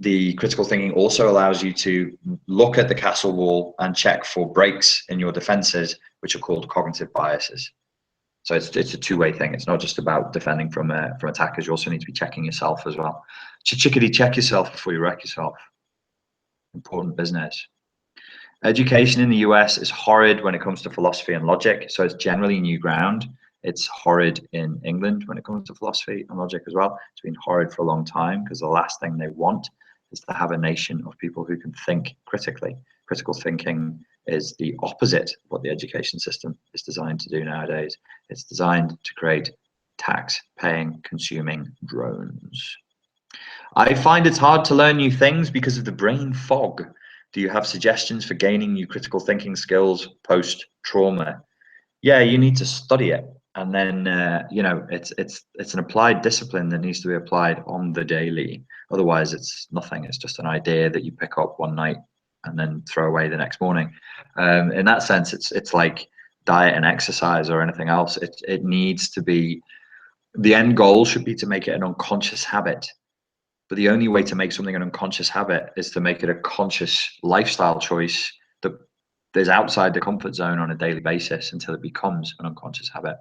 [SPEAKER 1] The critical thinking also allows you to look at the castle wall and check for breaks in your defenses, which are called cognitive biases. So it's a two-way thing. It's not just about defending from attackers. You also need to be checking yourself as well. Chickadee, check yourself before you wreck yourself. Important business. Education in the US is horrid when it comes to philosophy and logic. So it's generally new ground. It's horrid in England when it comes to philosophy and logic as well. It's been horrid for a long time because the last thing they want is to have a nation of people who can think critically. Critical thinking is the opposite of what the education system is designed to do nowadays. It's designed to create tax-paying, consuming drones. I find it's hard to learn new things because of the brain fog. Do you have suggestions for gaining new critical thinking skills post-trauma? Yeah, you need to study it. And then, you know, it's an applied discipline that needs to be applied on the daily. Otherwise, it's nothing. It's just an idea that you pick up one night and then throw away the next morning. In that sense, it's like diet and exercise or anything else. It needs to be The end goal should be to make it an unconscious habit. But the only way to make something an unconscious habit is to make it a conscious lifestyle choice that is outside the comfort zone on a daily basis until it becomes an unconscious habit.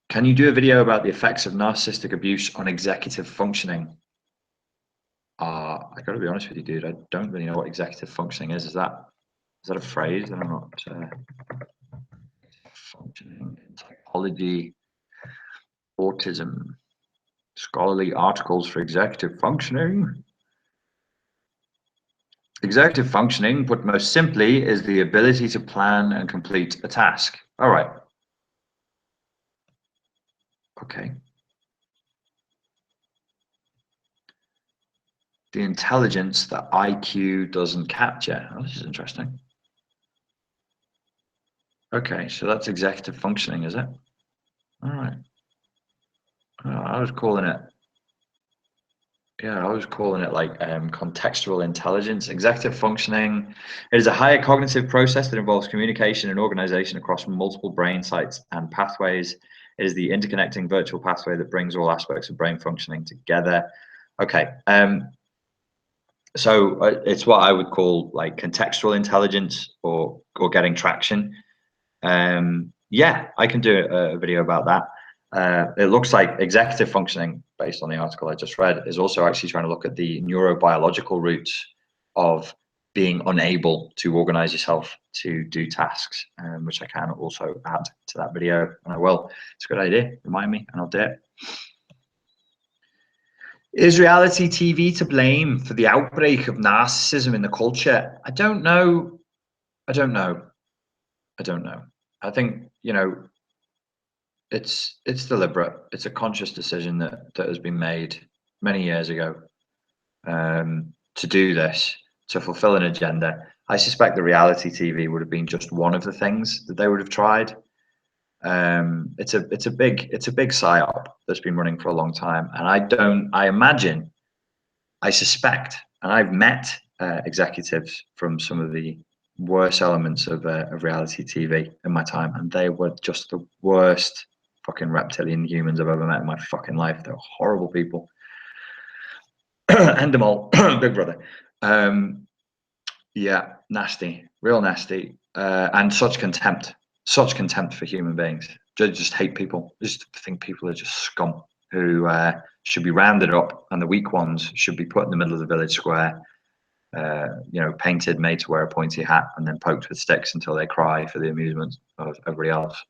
[SPEAKER 1] Can you do a video about the effects of narcissistic abuse on executive functioning? I gotta be honest with you, dude. I don't really know what executive functioning is. Is that a phrase that I'm not functioning in psychology, autism, scholarly articles for executive functioning? Executive functioning, put most simply, is the ability to plan and complete a task. All right. Okay. The intelligence that IQ doesn't capture. Oh, this is interesting. Okay, so that's executive functioning, is it? All right. I was calling it, yeah, I was calling it like contextual intelligence. Executive functioning. It is a higher cognitive process that involves communication and organization across multiple brain sites and pathways. It is the interconnecting virtual pathway that brings all aspects of brain functioning together. Okay. So it's what I would call like contextual intelligence or getting traction. Yeah, I can do a video about that. It looks like executive functioning, based on the article I just read, is also actually trying to look at the neurobiological roots of being unable to organize yourself to do tasks, which I can also add to that video, and I will. It's a good idea. Remind me, and I'll do it. Is reality TV to blame for the outbreak of narcissism in the culture? I don't know. I don't know. I don't know. I think, you know, it's deliberate. It's a conscious decision that has been made many years ago to do this, to fulfill an agenda. I suspect the reality TV would have been just one of the things that they would have tried. It's a big psyop that's been running for a long time, and I suspect, and I've met executives from some of the worst elements of reality TV in my time, and they were just the worst fucking reptilian humans I've ever met in my fucking life. They're horrible people. Endemol, Big Brother. Yeah, nasty, real nasty, and such contempt for human beings. Just hate people. Just think people are just scum who should be rounded up, and the weak ones should be put in the middle of the village square, you know, painted, made to wear a pointy hat, and then poked with sticks until they cry for the amusement of everybody else.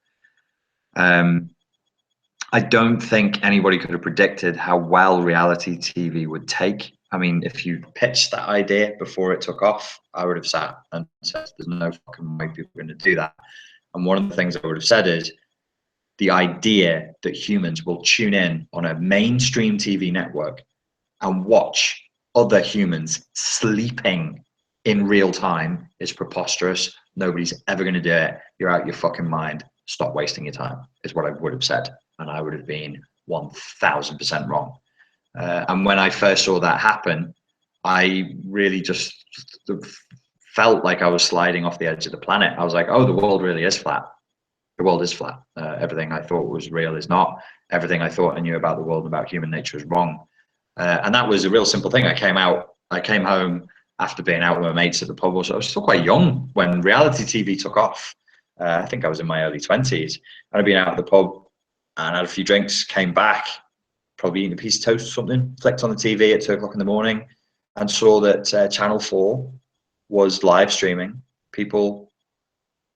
[SPEAKER 1] I don't think anybody could have predicted how well reality TV would take. I mean, if you pitched that idea before it took off, I would have sat and said, there's no fucking way people are going to do that. And one of the things I would have said is the idea that humans will tune in on a mainstream TV network and watch other humans sleeping in real time is preposterous. Nobody's ever going to do it. You're out your fucking mind. Stop wasting your time, is what I would have said. And I would have been 1000% wrong. And when I first saw that happen, I really just felt like I was sliding off the edge of the planet. I was like, oh, the world really is flat. The world is flat. Everything I thought was real is not. Everything I thought I knew about the world and about human nature is wrong. And that was a real simple thing. I came home after being out with my mates at the pub. So I was still quite young when reality TV took off. I think I was in my early 20s. I'd been out at the pub and had a few drinks, came back, probably eating a piece of toast or something, flicked on the TV at 2 o'clock in the morning and saw that Channel 4 was live streaming people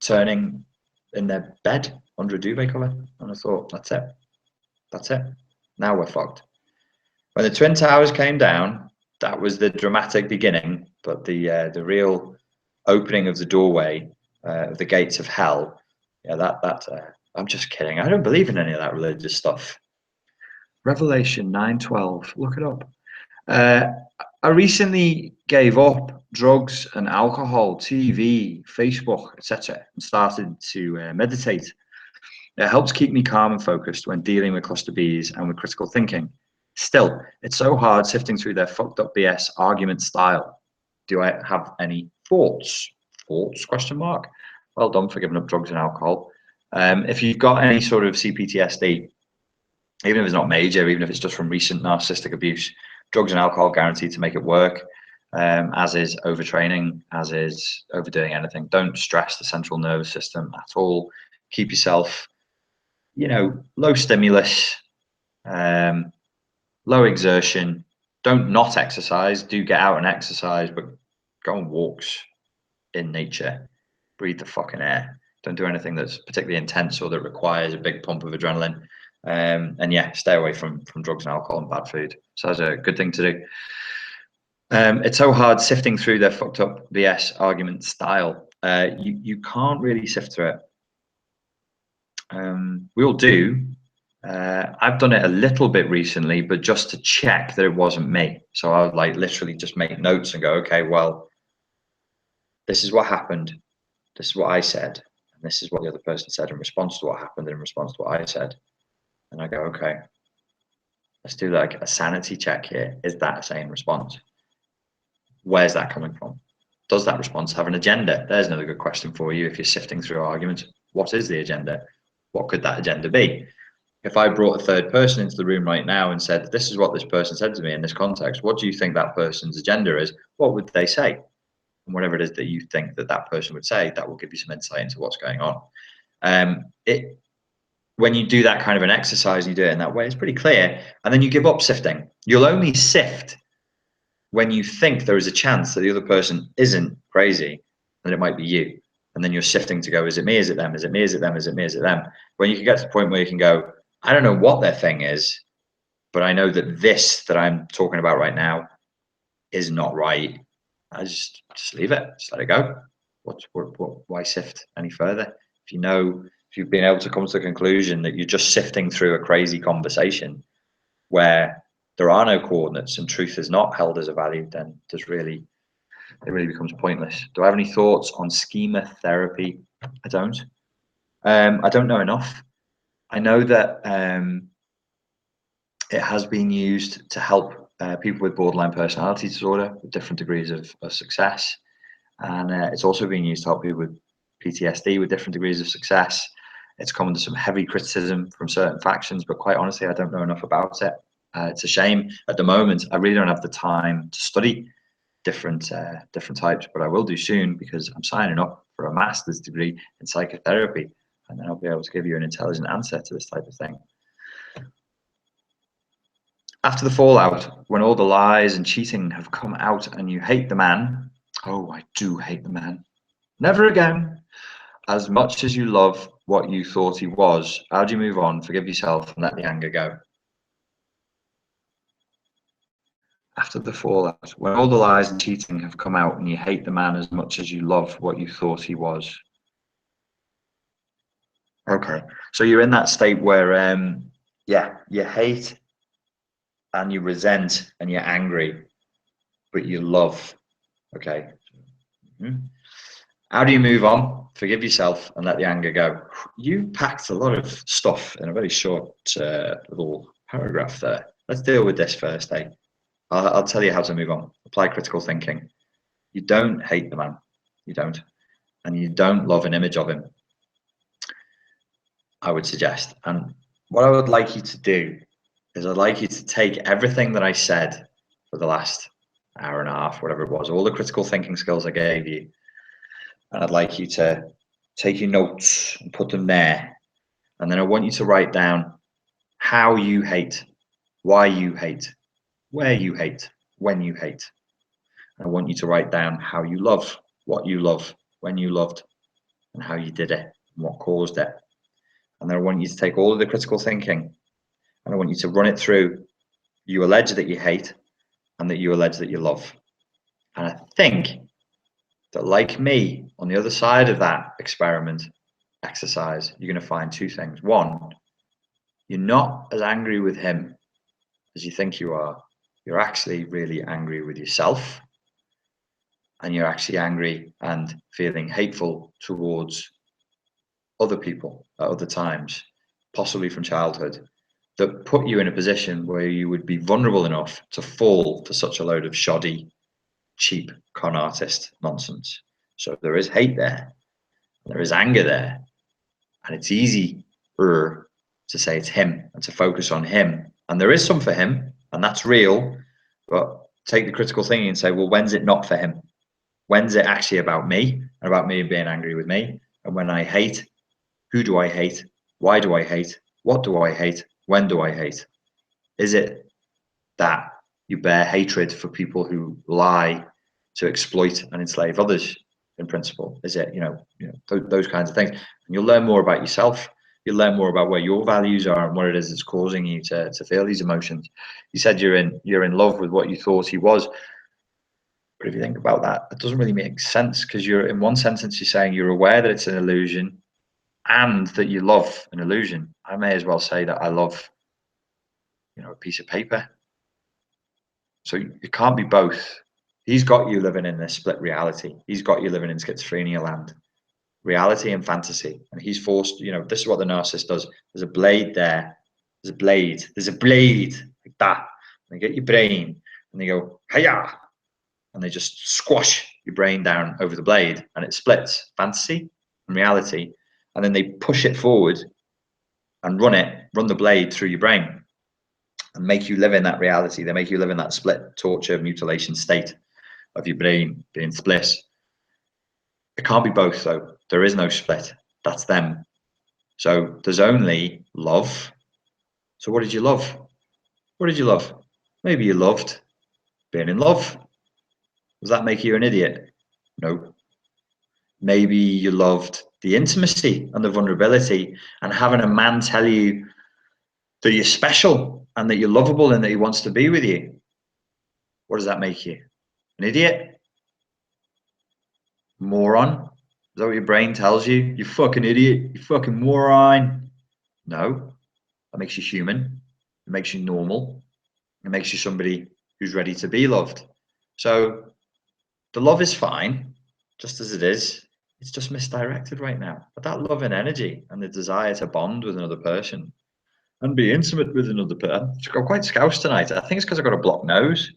[SPEAKER 1] turning in their bed under a duvet cover. And I thought, that's it. Now we're fucked. When the Twin Towers came down, that was the dramatic beginning, but the real opening of the doorway of the gates of hell, yeah, I'm just kidding. I don't believe in any of that religious stuff. Revelation 9:12. Look it up. I recently gave up drugs and alcohol, TV, Facebook, etc., and started to meditate. It helps keep me calm and focused when dealing with cluster Bs and with critical thinking. Still, it's so hard sifting through their fucked up BS argument style. Do I have any thoughts? Thoughts? Question mark. Well done for giving up drugs and alcohol. If you've got any sort of CPTSD, even if it's not major, even if it's just from recent narcissistic abuse, drugs and alcohol guaranteed to make it work, as is overtraining, as is overdoing anything. Don't stress the central nervous system at all. Keep yourself, low stimulus, low exertion. Don't not exercise. Do get out and exercise, but go on walks in nature. Breathe the fucking air. Don't do anything that's particularly intense or that requires a big pump of adrenaline. And yeah, stay away from drugs and alcohol and bad food. So that's a good thing to do. It's so hard sifting through their fucked up BS argument style. You can't really sift through it. We all do. I've done it a little bit recently, but just to check that it wasn't me. So I would like literally just make notes and go, okay, well, this is what happened. This is what I said. And this is what the other person said in response to what happened and in response to what I said. And I go, okay, let's do like a sanity check here. Is that a sane response? Where's that coming from? Does that response have an agenda? There's another good question for you if you're sifting through arguments. What is the agenda? What could that agenda be? If I brought a third person into the room right now and said, this is what this person said to me in this context, what do you think that person's agenda is? What would they say? And whatever it is that you think that that person would say, that will give you some insight into what's going on. When you do that kind of an exercise, you do it in that way, it's pretty clear. And then you give up sifting. You'll only sift when you think there is a chance that the other person isn't crazy, and it might be you. And then you're sifting to go, is it me? Is it them? Is it me? Is it them? Is it me? Is it them? When you can get to the point where you can go, I don't know what their thing is, but I know that this that I'm talking about right now is not right. I just leave it, just let it go. Why sift any further? If you've been able to come to the conclusion that you're just sifting through a crazy conversation where there are no coordinates and truth is not held as a value, then it really becomes pointless. Do I have any thoughts on schema therapy? I don't. I don't know enough. I know that it has been used to help people with borderline personality disorder with different degrees of success. And it's also being used to help people with PTSD with different degrees of success. It's come under some heavy criticism from certain factions, but quite honestly, I don't know enough about it. It's a shame. At the moment, I really don't have the time to study different types, but I will do soon because I'm signing up for a master's degree in psychotherapy, and then I'll be able to give you an intelligent answer to this type of thing. After the fallout, when all the lies and cheating have come out and you hate the man, oh, I do hate the man. Never again. As much as you love what you thought he was, how do you move on, forgive yourself, and let the anger go? After the fallout, when all the lies and cheating have come out and you hate the man as much as you love what you thought he was. Okay, so you're in that state where, you hate and you resent and you're angry, but you love. Okay. How do you move on? Forgive yourself and let the anger go. You packed a lot of stuff in a very short little paragraph there. Let's deal with this first, eh? I'll tell you how to move on. Apply critical thinking. You don't hate the man. You don't. And you don't love an image of him, I would suggest. And what I would like you to do is I'd like you to take everything that I said for the last hour and a half, whatever it was, all the critical thinking skills I gave you, and I'd like you to take your notes and put them there. And then I want you to write down how you hate, why you hate, where you hate, when you hate. And I want you to write down how you love, what you love, when you loved, and how you did it, and what caused it. And then I want you to take all of the critical thinking and I want you to run it through. You allege that you hate and that you allege that you love. And I think that, like me, on the other side of that experiment exercise, you're going to find two things. One, you're not as angry with him as you think you are. You're actually really angry with yourself. And you're actually angry and feeling hateful towards other people at other times, possibly from childhood, that put you in a position where you would be vulnerable enough to fall to such a load of shoddy, cheap con artist nonsense. So there is hate there, there is anger there, And it's easy to say it's him and to focus on him. And there is some for him, and that's real. But take the critical thinking and say, well, when's it not for him? When's it actually about me and about me being angry with me? And when I hate, who do I hate? Why do I hate? What do I hate? When do I hate? Is it that you bear hatred for people who lie to exploit and enslave others, in principle? Is it, those kinds of things? And you'll learn more about yourself. You'll learn more about where your values are and what it is that's causing you to feel these emotions. You said you're in love with what you thought he was. But if you think about that, it doesn't really make sense, because you're, in one sentence, you're saying you're aware that it's an illusion and that you love an illusion. I may as well say that I love, a piece of paper. So it can't be both. He's got you living in this split reality. He's got you living in schizophrenia land, reality and fantasy. And he's forced, this is what the narcissist does. There's a blade there. There's a blade. There's a blade like that. And they get your brain and they go, hiya. And they just squash your brain down over the blade, and it splits fantasy and reality. And then they push it forward and run the blade through your brain and make you live in that reality. They make you live in that split, torture, mutilation state of your brain being split. It can't be both, though. There is no split. That's them. So there's only love. So what did you love? What did you love? Maybe you loved being in love. Does that make you an idiot? No. Maybe you loved the intimacy and the vulnerability and having a man tell you that you're special and that you're lovable and that he wants to be with you. What does that make you? An idiot? Moron? Is that what your brain tells you? You fucking idiot. You fucking moron. No. That makes you human. It makes you normal. It makes you somebody who's ready to be loved. So the love is fine, just as it is. It's just misdirected right now. But that love and energy and the desire to bond with another person and be intimate with another person. I'm quite scoused tonight. I think it's because I've got a blocked nose.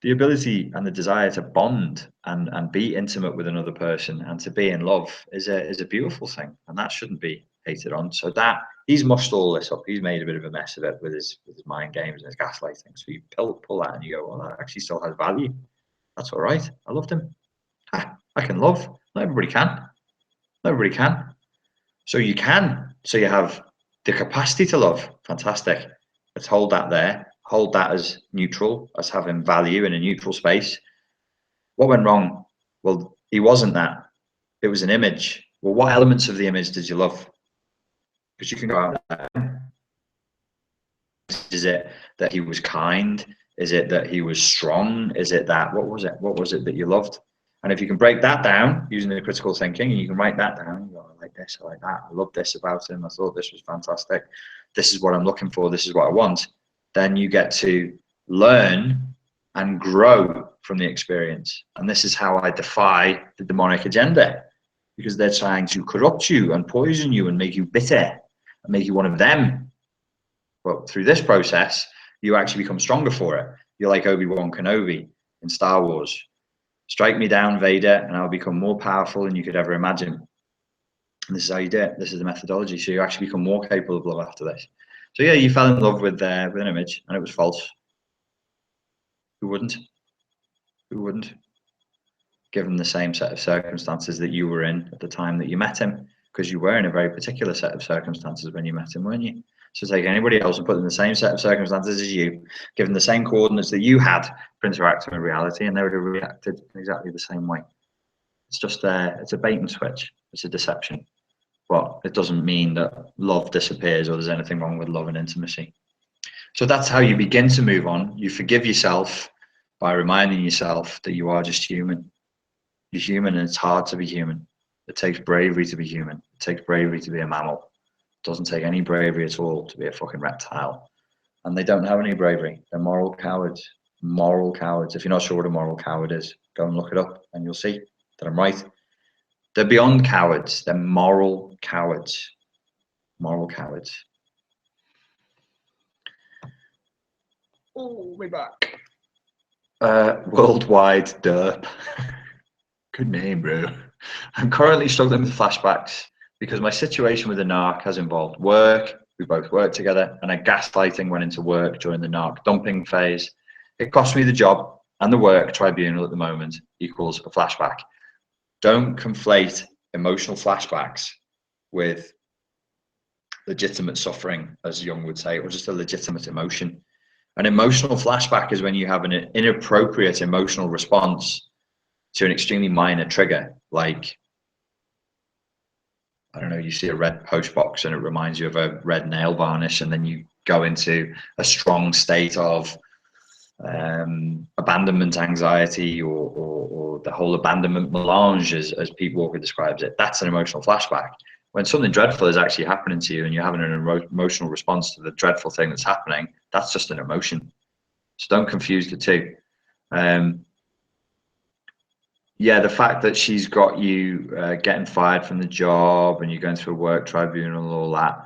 [SPEAKER 1] The ability and the desire to bond and be intimate with another person and to be in love is a beautiful thing, and that shouldn't be hated on. So that he's mushed all this up. He's made a bit of a mess of it with his mind games and his gaslighting. So you pull that and you go, well, that actually still has value. That's all right. I loved him. I can love. Not everybody can. Not everybody can. So you can. So you have the capacity to love. Fantastic. Let's hold that there. Hold that as neutral, as having value in a neutral space. What went wrong? Well, he wasn't that. It was an image. Well, what elements of the image did you love? Because you can go out there. Is it that he was kind? Is it that he was strong? Is it that, what was it? What was it that you loved? And if you can break that down using the critical thinking, and you can write that down, you go, I like this, I like that, I love this about him, I thought this was fantastic, this is what I'm looking for, this is what I want, then you get to learn and grow from the experience. And this is how I defy the demonic agenda, because they're trying to corrupt you and poison you and make you bitter and make you one of them. But through this process, you actually become stronger for it. You're like Obi-Wan Kenobi in Star Wars. Strike me down, Vader, and I'll become more powerful than you could ever imagine. And this is how you do it. This is the methodology. So you actually become more capable of love after this. So yeah, you fell in love with an image, and it was false. Who wouldn't? Who wouldn't? Given the same set of circumstances that you were in at the time that you met him, because you were in a very particular set of circumstances when you met him, weren't you? So take anybody else and put them in the same set of circumstances as you, given the same coordinates that you had for interacting with reality, and they would have reacted in exactly the same way. It's just it's a bait and switch. It's a deception. But it doesn't mean that love disappears or there's anything wrong with love and intimacy. So that's how you begin to move on. You forgive yourself by reminding yourself that you are just human. You're human, and it's hard to be human. It takes bravery to be human. It takes bravery to be a mammal. It doesn't take any bravery at all to be a fucking reptile. And they don't have any bravery. They're moral cowards. Moral cowards. If you're not sure what a moral coward is, go and look it up and you'll see that I'm right. They're beyond cowards. They're moral cowards. Moral cowards. Oh, way back. Worldwide derp. Good name, bro. I'm currently struggling with flashbacks because my situation with the narc has involved work. We both worked together, and a gaslighting went into work during the narc dumping phase. It cost me the job, and the work tribunal at the moment equals a flashback. Don't conflate emotional flashbacks with legitimate suffering, as Jung would say, or just a legitimate emotion. An emotional flashback is when you have an inappropriate emotional response to an extremely minor trigger, like, I don't know, you see a red post box and it reminds you of a red nail varnish, and then you go into a strong state of abandonment anxiety, or the whole abandonment melange, as Pete Walker describes it. That's an emotional flashback. When something dreadful is actually happening to you and you're having an emotional response to the dreadful thing that's happening, that's just an emotion. So don't confuse the two. Yeah, the fact that she's got you getting fired from the job and you're going through a work tribunal and all that,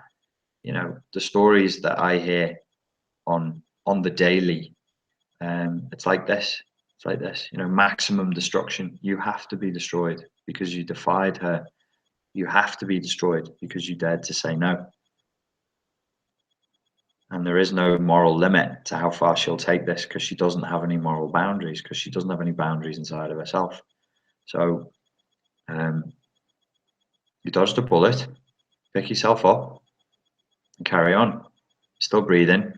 [SPEAKER 1] you know, the stories that I hear on the daily, it's like this. It's like this, you know, maximum destruction. You have to be destroyed because you defied her. You have to be destroyed because you dared to say no. And there is no moral limit to how far she'll take this, because she doesn't have any moral boundaries, because she doesn't have any boundaries inside of herself. So you dodged a bullet, pick yourself up and carry on. Still breathing,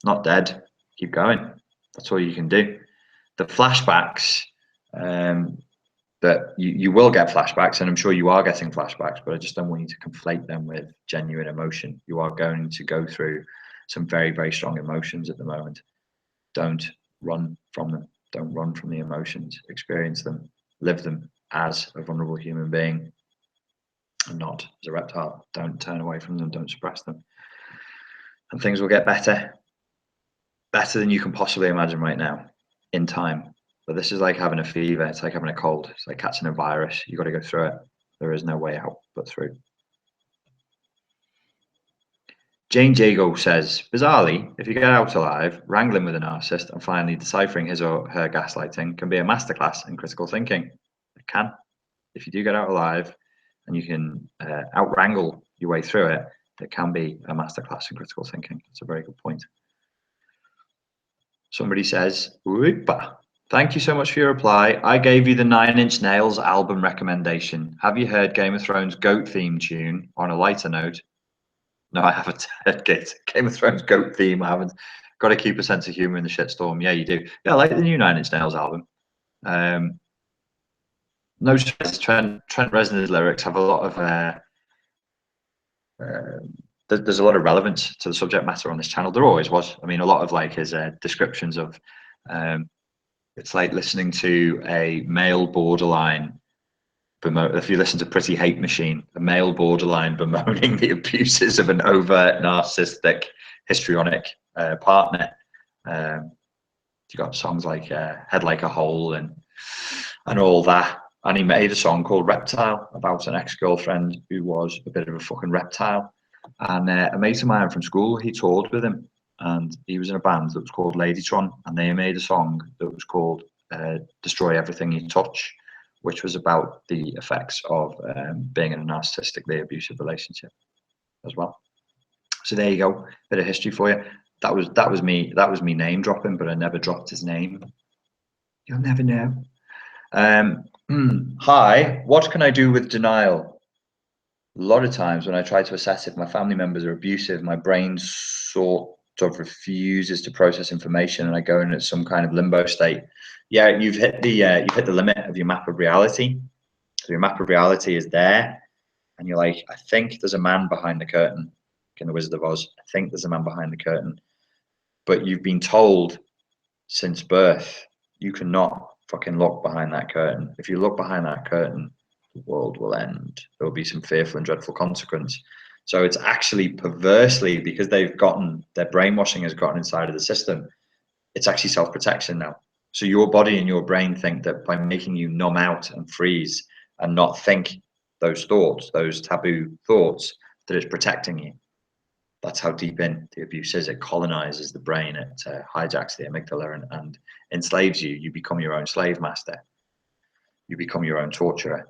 [SPEAKER 1] not dead, keep going. That's all you can do. The flashbacks, that you will get flashbacks, and I'm sure you are getting flashbacks, but I just don't want you to conflate them with genuine emotion. You are going to go through some very, very strong emotions at the moment. Don't run from them. Don't run from the emotions. Experience them. Live them as a vulnerable human being and not as a reptile. Don't turn away from them. Don't suppress them. And things will get better. Better than you can possibly imagine right now, in time. But this is like having a fever. It's like having a cold. It's like catching a virus. You got to go through it. There is no way out but through. Jane Jago says, bizarrely, if you get out alive, wrangling with a narcissist and finally deciphering his or her gaslighting can be a masterclass in critical thinking. It can. If you do get out alive and you can out-wrangle your way through it, it can be a masterclass in critical thinking. That's a very good point. Somebody says, Oopa. Thank you so much for your reply. I gave you the Nine Inch Nails album recommendation. Have you heard Game of Thrones goat theme tune? On a lighter note, no, I haven't heard Game of Thrones goat theme. I haven't. Got to keep a sense of humor in the shitstorm. Yeah, you do. Yeah, I like the new Nine Inch Nails album. No stress. Trent Reznor's lyrics have a lot of there's a lot of relevance to the subject matter on this channel. There always was. I mean, a lot of like his descriptions of it's like listening to a male borderline, if you listen to Pretty Hate Machine, a male borderline bemoaning the abuses of an overt narcissistic histrionic partner. You got songs like Head Like a Hole and all that. And he made a song called Reptile about an ex-girlfriend who was a bit of a fucking reptile. And a mate of mine from school, he toured with him, and he was in a band that was called Ladytron, and they made a song that was called Destroy Everything You Touch, which was about the effects of being in a narcissistically abusive relationship as well. So there you go, bit of history for you. That was me name dropping, but I never dropped his name. You'll never know. Hi, what can I do with denial? A lot of times when I try to assess if my family members are abusive, my brain sort of refuses to process information, and I go into some kind of limbo state. Yeah, you've hit the limit of your map of reality. So your map of reality is there, and you're like, I think there's a man behind the curtain. In The Wizard of Oz, I think there's a man behind the curtain. But you've been told since birth you cannot fucking look behind that curtain. If you look behind that curtain, the world will end. There will be some fearful and dreadful consequence. So it's actually perversely, because their brainwashing has gotten inside of the system, it's actually self-protection now. So your body and your brain think that by making you numb out and freeze and not think those thoughts, those taboo thoughts, that it's protecting you. That's how deep in the abuse is. It colonizes the brain. It hijacks the amygdala and enslaves you. You become your own slave master. You become your own torturer.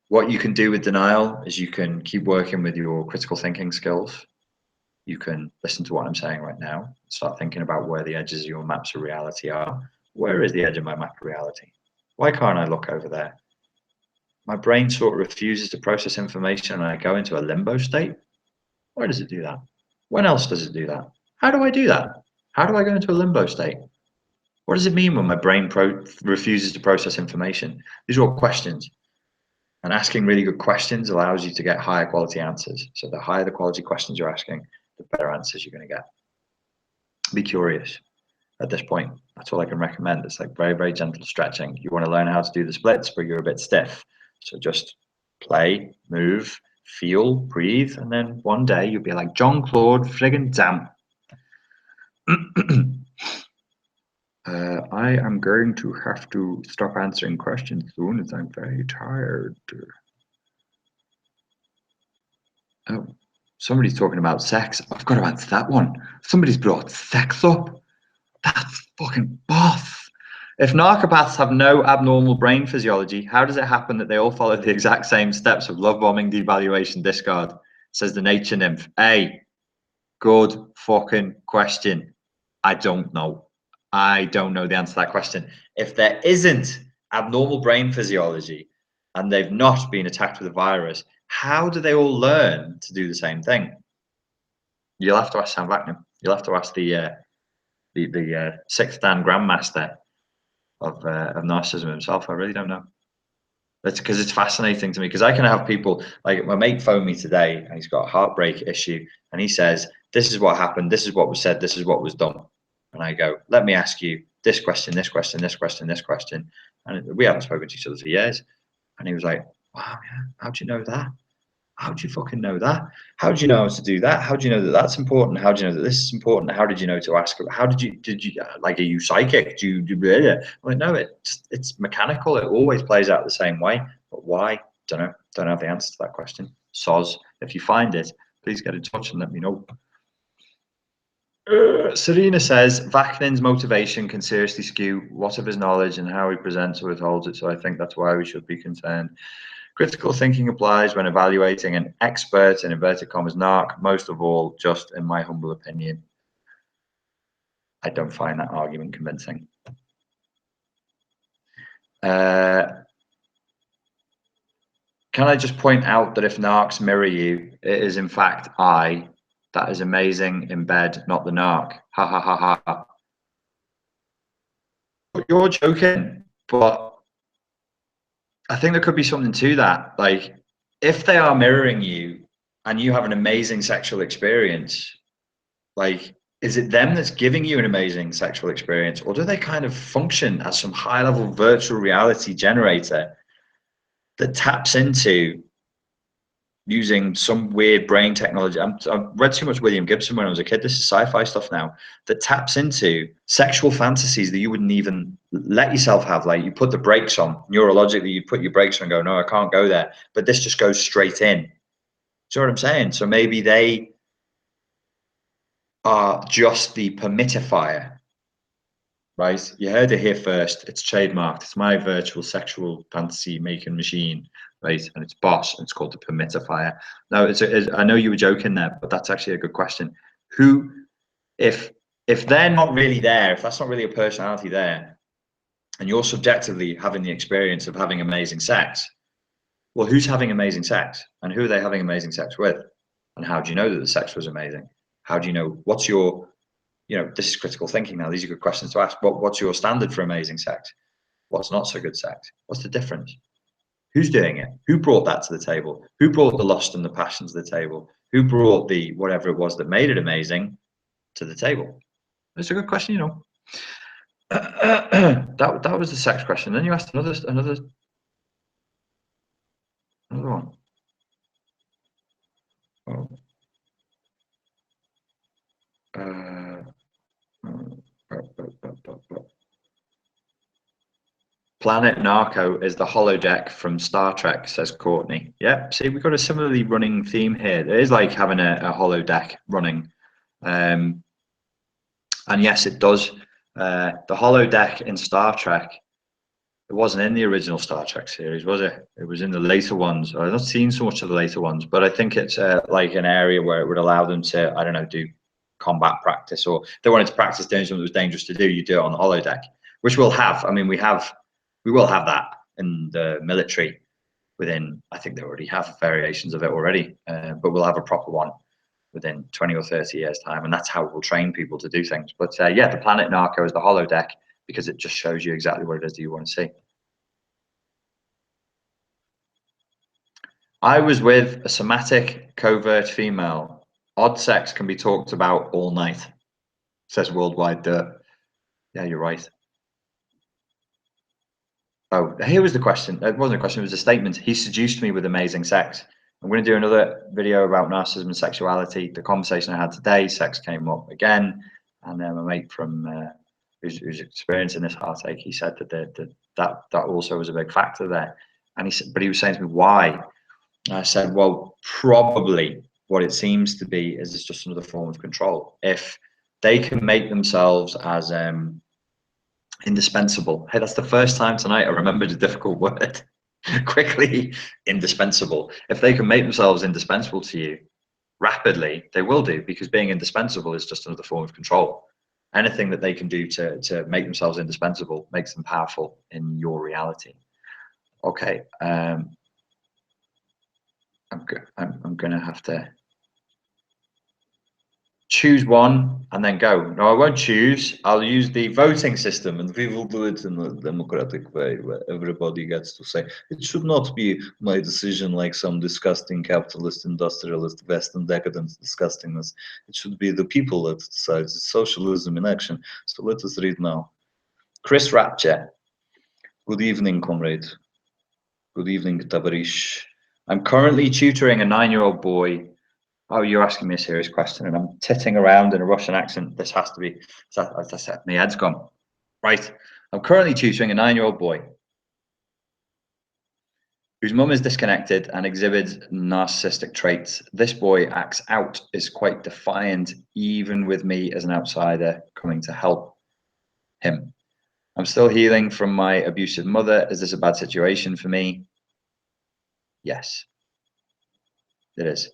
[SPEAKER 1] What you can do with denial is you can keep working with your critical thinking skills. You can listen to what I'm saying right now, start thinking about where the edges of your maps of reality are. Where is the edge of my map of reality? Why can't I look over there? My brain sort of refuses to process information and I go into a limbo state. Why does it do that? When else does it do that? How do I do that? How do I go into a limbo state? What does it mean when my brain refuses to process information? These are all questions. And asking really good questions allows you to get higher quality answers. So the higher the quality questions you're asking, the better answers you're going to get. Be curious at this point. That's all I can recommend. It's like very, very gentle stretching. You want to learn how to do the splits, but you're a bit stiff. So just play, move, feel, breathe, and then one day you'll be like Jean-Claude friggin' Damme. I am going to have to stop answering questions soon as I'm very tired. Oh, somebody's talking about sex. I've got to answer that one. Somebody's brought sex up. That's fucking boss. If narcopaths have no abnormal brain physiology, how does it happen that they all follow the exact same steps of love bombing, devaluation, discard? Says the nature nymph. A, good fucking question. I don't know. I don't know the answer to that question. If there isn't abnormal brain physiology and they've not been attacked with a virus, how do they all learn to do the same thing? You'll have to ask Sam Vaknin. You'll have to ask the sixth Dan Grandmaster of narcissism himself. I really don't know. That's because it's fascinating to me. Because I can have people like my mate phoned me today, and he's got a heartbreak issue, and he says, "This is what happened. This is what was said. This is what was done." And I go, "Let me ask you this question, this question, this question, this question." And we haven't spoken to each other for years. And he was like, "Wow, yeah, how'd you know that? How do you fucking know that? How do you know how to do that? How do you know that that's important? How do you know that this is important? How did you know to ask? How did you like? Are you psychic? Do you I'm like, no, it's mechanical. It always plays out the same way. But why? Don't know. Don't have the answer to that question. Soz. If you find it, please get in touch and let me know. Serena says Vaknin's motivation can seriously skew what of his knowledge and how he presents or withholds it. So I think that's why we should be concerned. Critical thinking applies when evaluating an expert, in inverted commas, narc, most of all, just in my humble opinion. I don't find that argument convincing. Can I just point out that if narcs mirror you, it is in fact I. That is amazing in bed, not the narc. Ha ha ha ha. You're joking, but I think there could be something to that. Like, if they are mirroring you and you have an amazing sexual experience, like, is it them that's giving you an amazing sexual experience, or do they kind of function as some high level virtual reality generator that taps into using some weird brain technology? I've read too much William Gibson when I was a kid. This is sci-fi stuff now that taps into sexual fantasies that you wouldn't even let yourself have. Like, you put the brakes on neurologically, you put your brakes on and go, no, I can't go there. But this just goes straight in. Do you know what I'm saying? So maybe they are just the permittifier, right? You heard it here first. It's trademarked. It's my virtual sexual fantasy making machine, right? And it's boss, and it's called the permittifier. Now, I know you were joking there, but that's actually a good question. Who, if they're not really there, if that's not really a personality there, and you're subjectively having the experience of having amazing sex, well, who's having amazing sex, and who are they having amazing sex with, and how do you know that the sex was amazing? How do you know? What's your, this is critical thinking now. These are good questions to ask. What's your standard for amazing sex? What's not so good sex? What's the difference? Who's doing it? Who brought that to the table? Who brought the lust and the passion to the table? Who brought the whatever it was that made it amazing to the table? That's a good question, that was the sex question. Then you asked another one. Oh. Planet Narco is the holodeck from Star Trek, says Courtney. Yeah, see, we've got a similarly running theme here. It is like having a holodeck running. And yes, it does. The holodeck in Star Trek It wasn't in the original Star Trek series, was it? It was in the later ones. I've not seen so much of the later ones, but I think it's like an area where it would allow them to, I don't know, do combat practice, or if they wanted to practice doing something that was dangerous to do, you do it on the holodeck, which we'll have. I mean, we will have that in the military within, I think they already have variations of it already, but we'll have a proper one within 20 or 30 years time, and that's how we'll train people to do things. But yeah, the planet Narco is the holodeck, because it just shows you exactly what it is that you want to see. I was with a somatic covert female. Odd sex can be talked about all night, says Worldwide Dirt. Yeah, you're right. Oh, here was the question. It wasn't a question, it was a statement. He seduced me with amazing sex. I'm going to do another video about narcissism and sexuality. The conversation I had today, sex came up again. And then my mate from who's experiencing this heartache, he said that also was a big factor there. And he said, but he was saying to me, why? And I said, well, probably what it seems to be is it's just another form of control. If they can make themselves as indispensable. Hey, that's the first time tonight I remembered a difficult word. Quickly, indispensable. If they can make themselves indispensable to you rapidly, they will do, because being indispensable is just another form of control. Anything that they can do to make themselves indispensable makes them powerful in your reality. Okay, I'm gonna have to choose one and then go. No, I won't choose. I'll use the voting system, and we will do it in a democratic way where everybody gets to say, it should not be my decision like some disgusting capitalist, industrialist, Western decadent disgustingness. It should be the people that decides. It's socialism in action. So let us read now. Chris Rapture. Good evening, comrade. Good evening, Tavarish. I'm currently tutoring a 9-year-old boy. Oh, you're asking me a serious question, and I'm titting around in a Russian accent. This has to be, as I said, my head's gone. Right. I'm currently tutoring a 9-year-old boy whose mum is disconnected and exhibits narcissistic traits. This boy acts out, is quite defiant, even with me as an outsider coming to help him. I'm still healing from my abusive mother. Is this a bad situation for me? Yes, it is.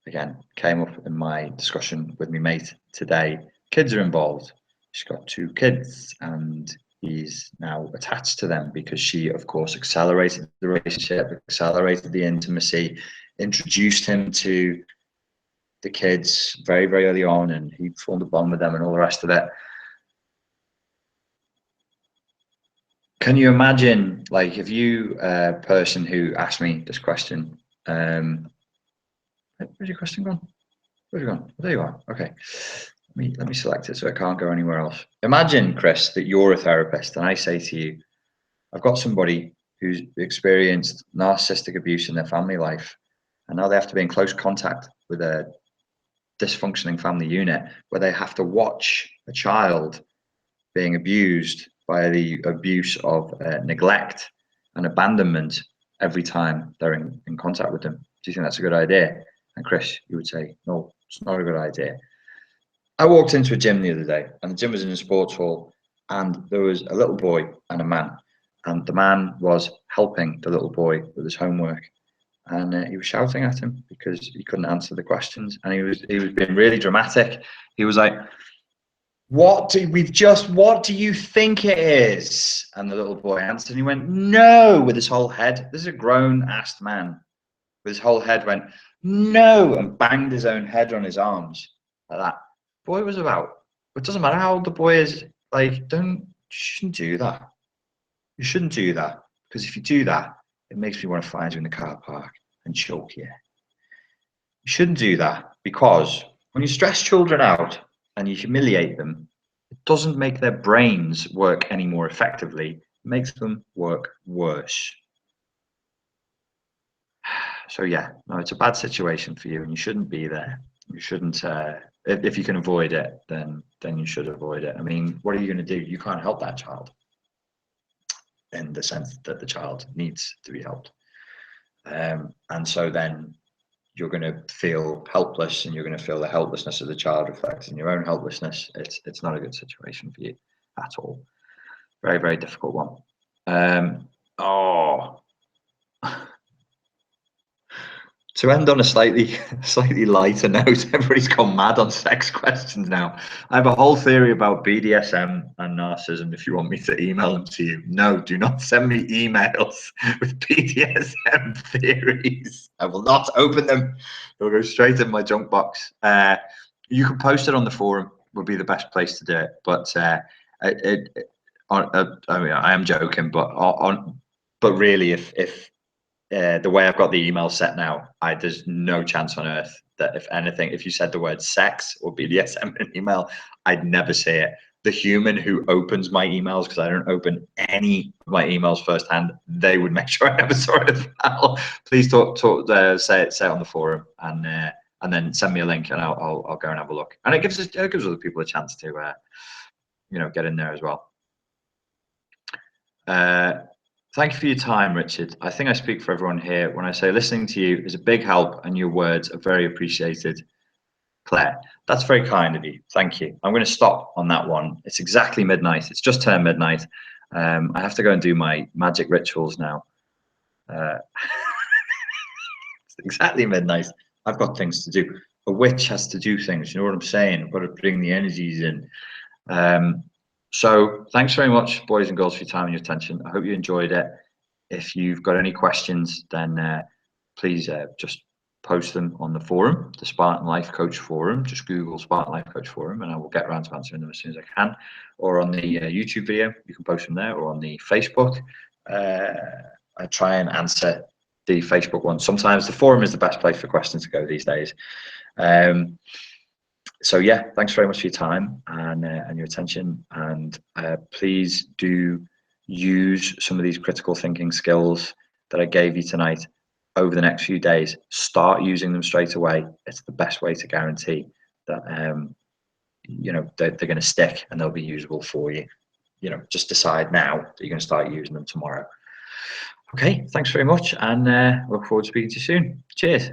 [SPEAKER 1] Again, came up in my discussion with my mate today. Kids are involved. She's got 2 kids, and he's now attached to them because she, of course, accelerated the relationship, accelerated the intimacy, introduced him to the kids very, very early on, and he formed a bond with them and all the rest of it. Can you imagine, like, if you, person who asked me this question, where's your question gone? Where's it gone? There you are. Okay. Let me select it so I can't go anywhere else. Imagine, Chris, that you're a therapist and I say to you, I've got somebody who's experienced narcissistic abuse in their family life, and now they have to be in close contact with a dysfunctioning family unit where they have to watch a child being abused by the abuse of neglect and abandonment every time they're in contact with them. Do you think that's a good idea? And Chris, you would say, no, it's not a good idea. I walked into a gym the other day, and the gym was in a sports hall, and there was a little boy and a man, and the man was helping the little boy with his homework, and he was shouting at him because he couldn't answer the questions, and he was being really dramatic. He was like, what do you think it is? And the little boy answered, and he went, no, with his whole head. This is a grown-ass man. With his whole head went, no, and banged his own head on his arms like that. Boy was about, it doesn't matter how old the boy is, like, you shouldn't do that. You shouldn't do that, because if you do that, it makes me want to find you in the car park and choke you. You shouldn't do that, because when you stress children out and you humiliate them, it doesn't make their brains work any more effectively. It makes them work worse. So yeah, no, it's a bad situation for you, and you shouldn't be there. You shouldn't. If you can avoid it, then you should avoid it. I mean, what are you going to do? You can't help that child in the sense that the child needs to be helped, and so then you're going to feel helpless, and you're going to feel the helplessness of the child reflected in your own helplessness. It's not a good situation for you at all. Very, very difficult one. Oh, to end on a slightly lighter note, everybody's gone mad on sex questions now. I have a whole theory about BDSM and narcissism. If you want me to email them to you, no, do not send me emails with BDSM theories. I will not open them. They'll go straight in my junk box. You can post it on the forum. Would be the best place to do it. But I mean, I am joking, but really, if the way I've got the email set now, there's no chance on earth that if you said the word sex or BDSM in an email, I'd never say it. The human who opens my emails, because I don't open any of my emails firsthand, they would make sure I never saw it as well. Please say it on the forum, and then send me a link, and I'll go and have a look. And it gives other people a chance to get in there as well. Thank you for your time, Richard. I think I speak for everyone here when I say listening to you is a big help, and your words are very appreciated. Claire, that's very kind of you. Thank you. I'm going to stop on that one. It's exactly midnight. It's just turned midnight. I have to go and do my magic rituals now. It's exactly midnight. I've got things to do. A witch has to do things. You know what I'm saying? I've got to bring the energies in. So thanks very much, boys and girls, for your time and your attention. I hope you enjoyed it. If you've got any questions, then please just post them on the forum, the Spartan Life Coach Forum. Just Google Spartan Life Coach Forum, and I will get around to answering them as soon as I can. Or on the YouTube video, you can post them there, or on the Facebook. I try and answer the Facebook one. Sometimes the forum is the best place for questions to go these days. So yeah, thanks very much for your time and your attention, and please do use some of these critical thinking skills that I gave you tonight over the next few days. Start using them straight away. It's the best way to guarantee that they're going to stick and they'll be usable for you. Just decide now that you're going to start using them tomorrow. Okay, thanks very much, and look forward to speaking to you soon. Cheers.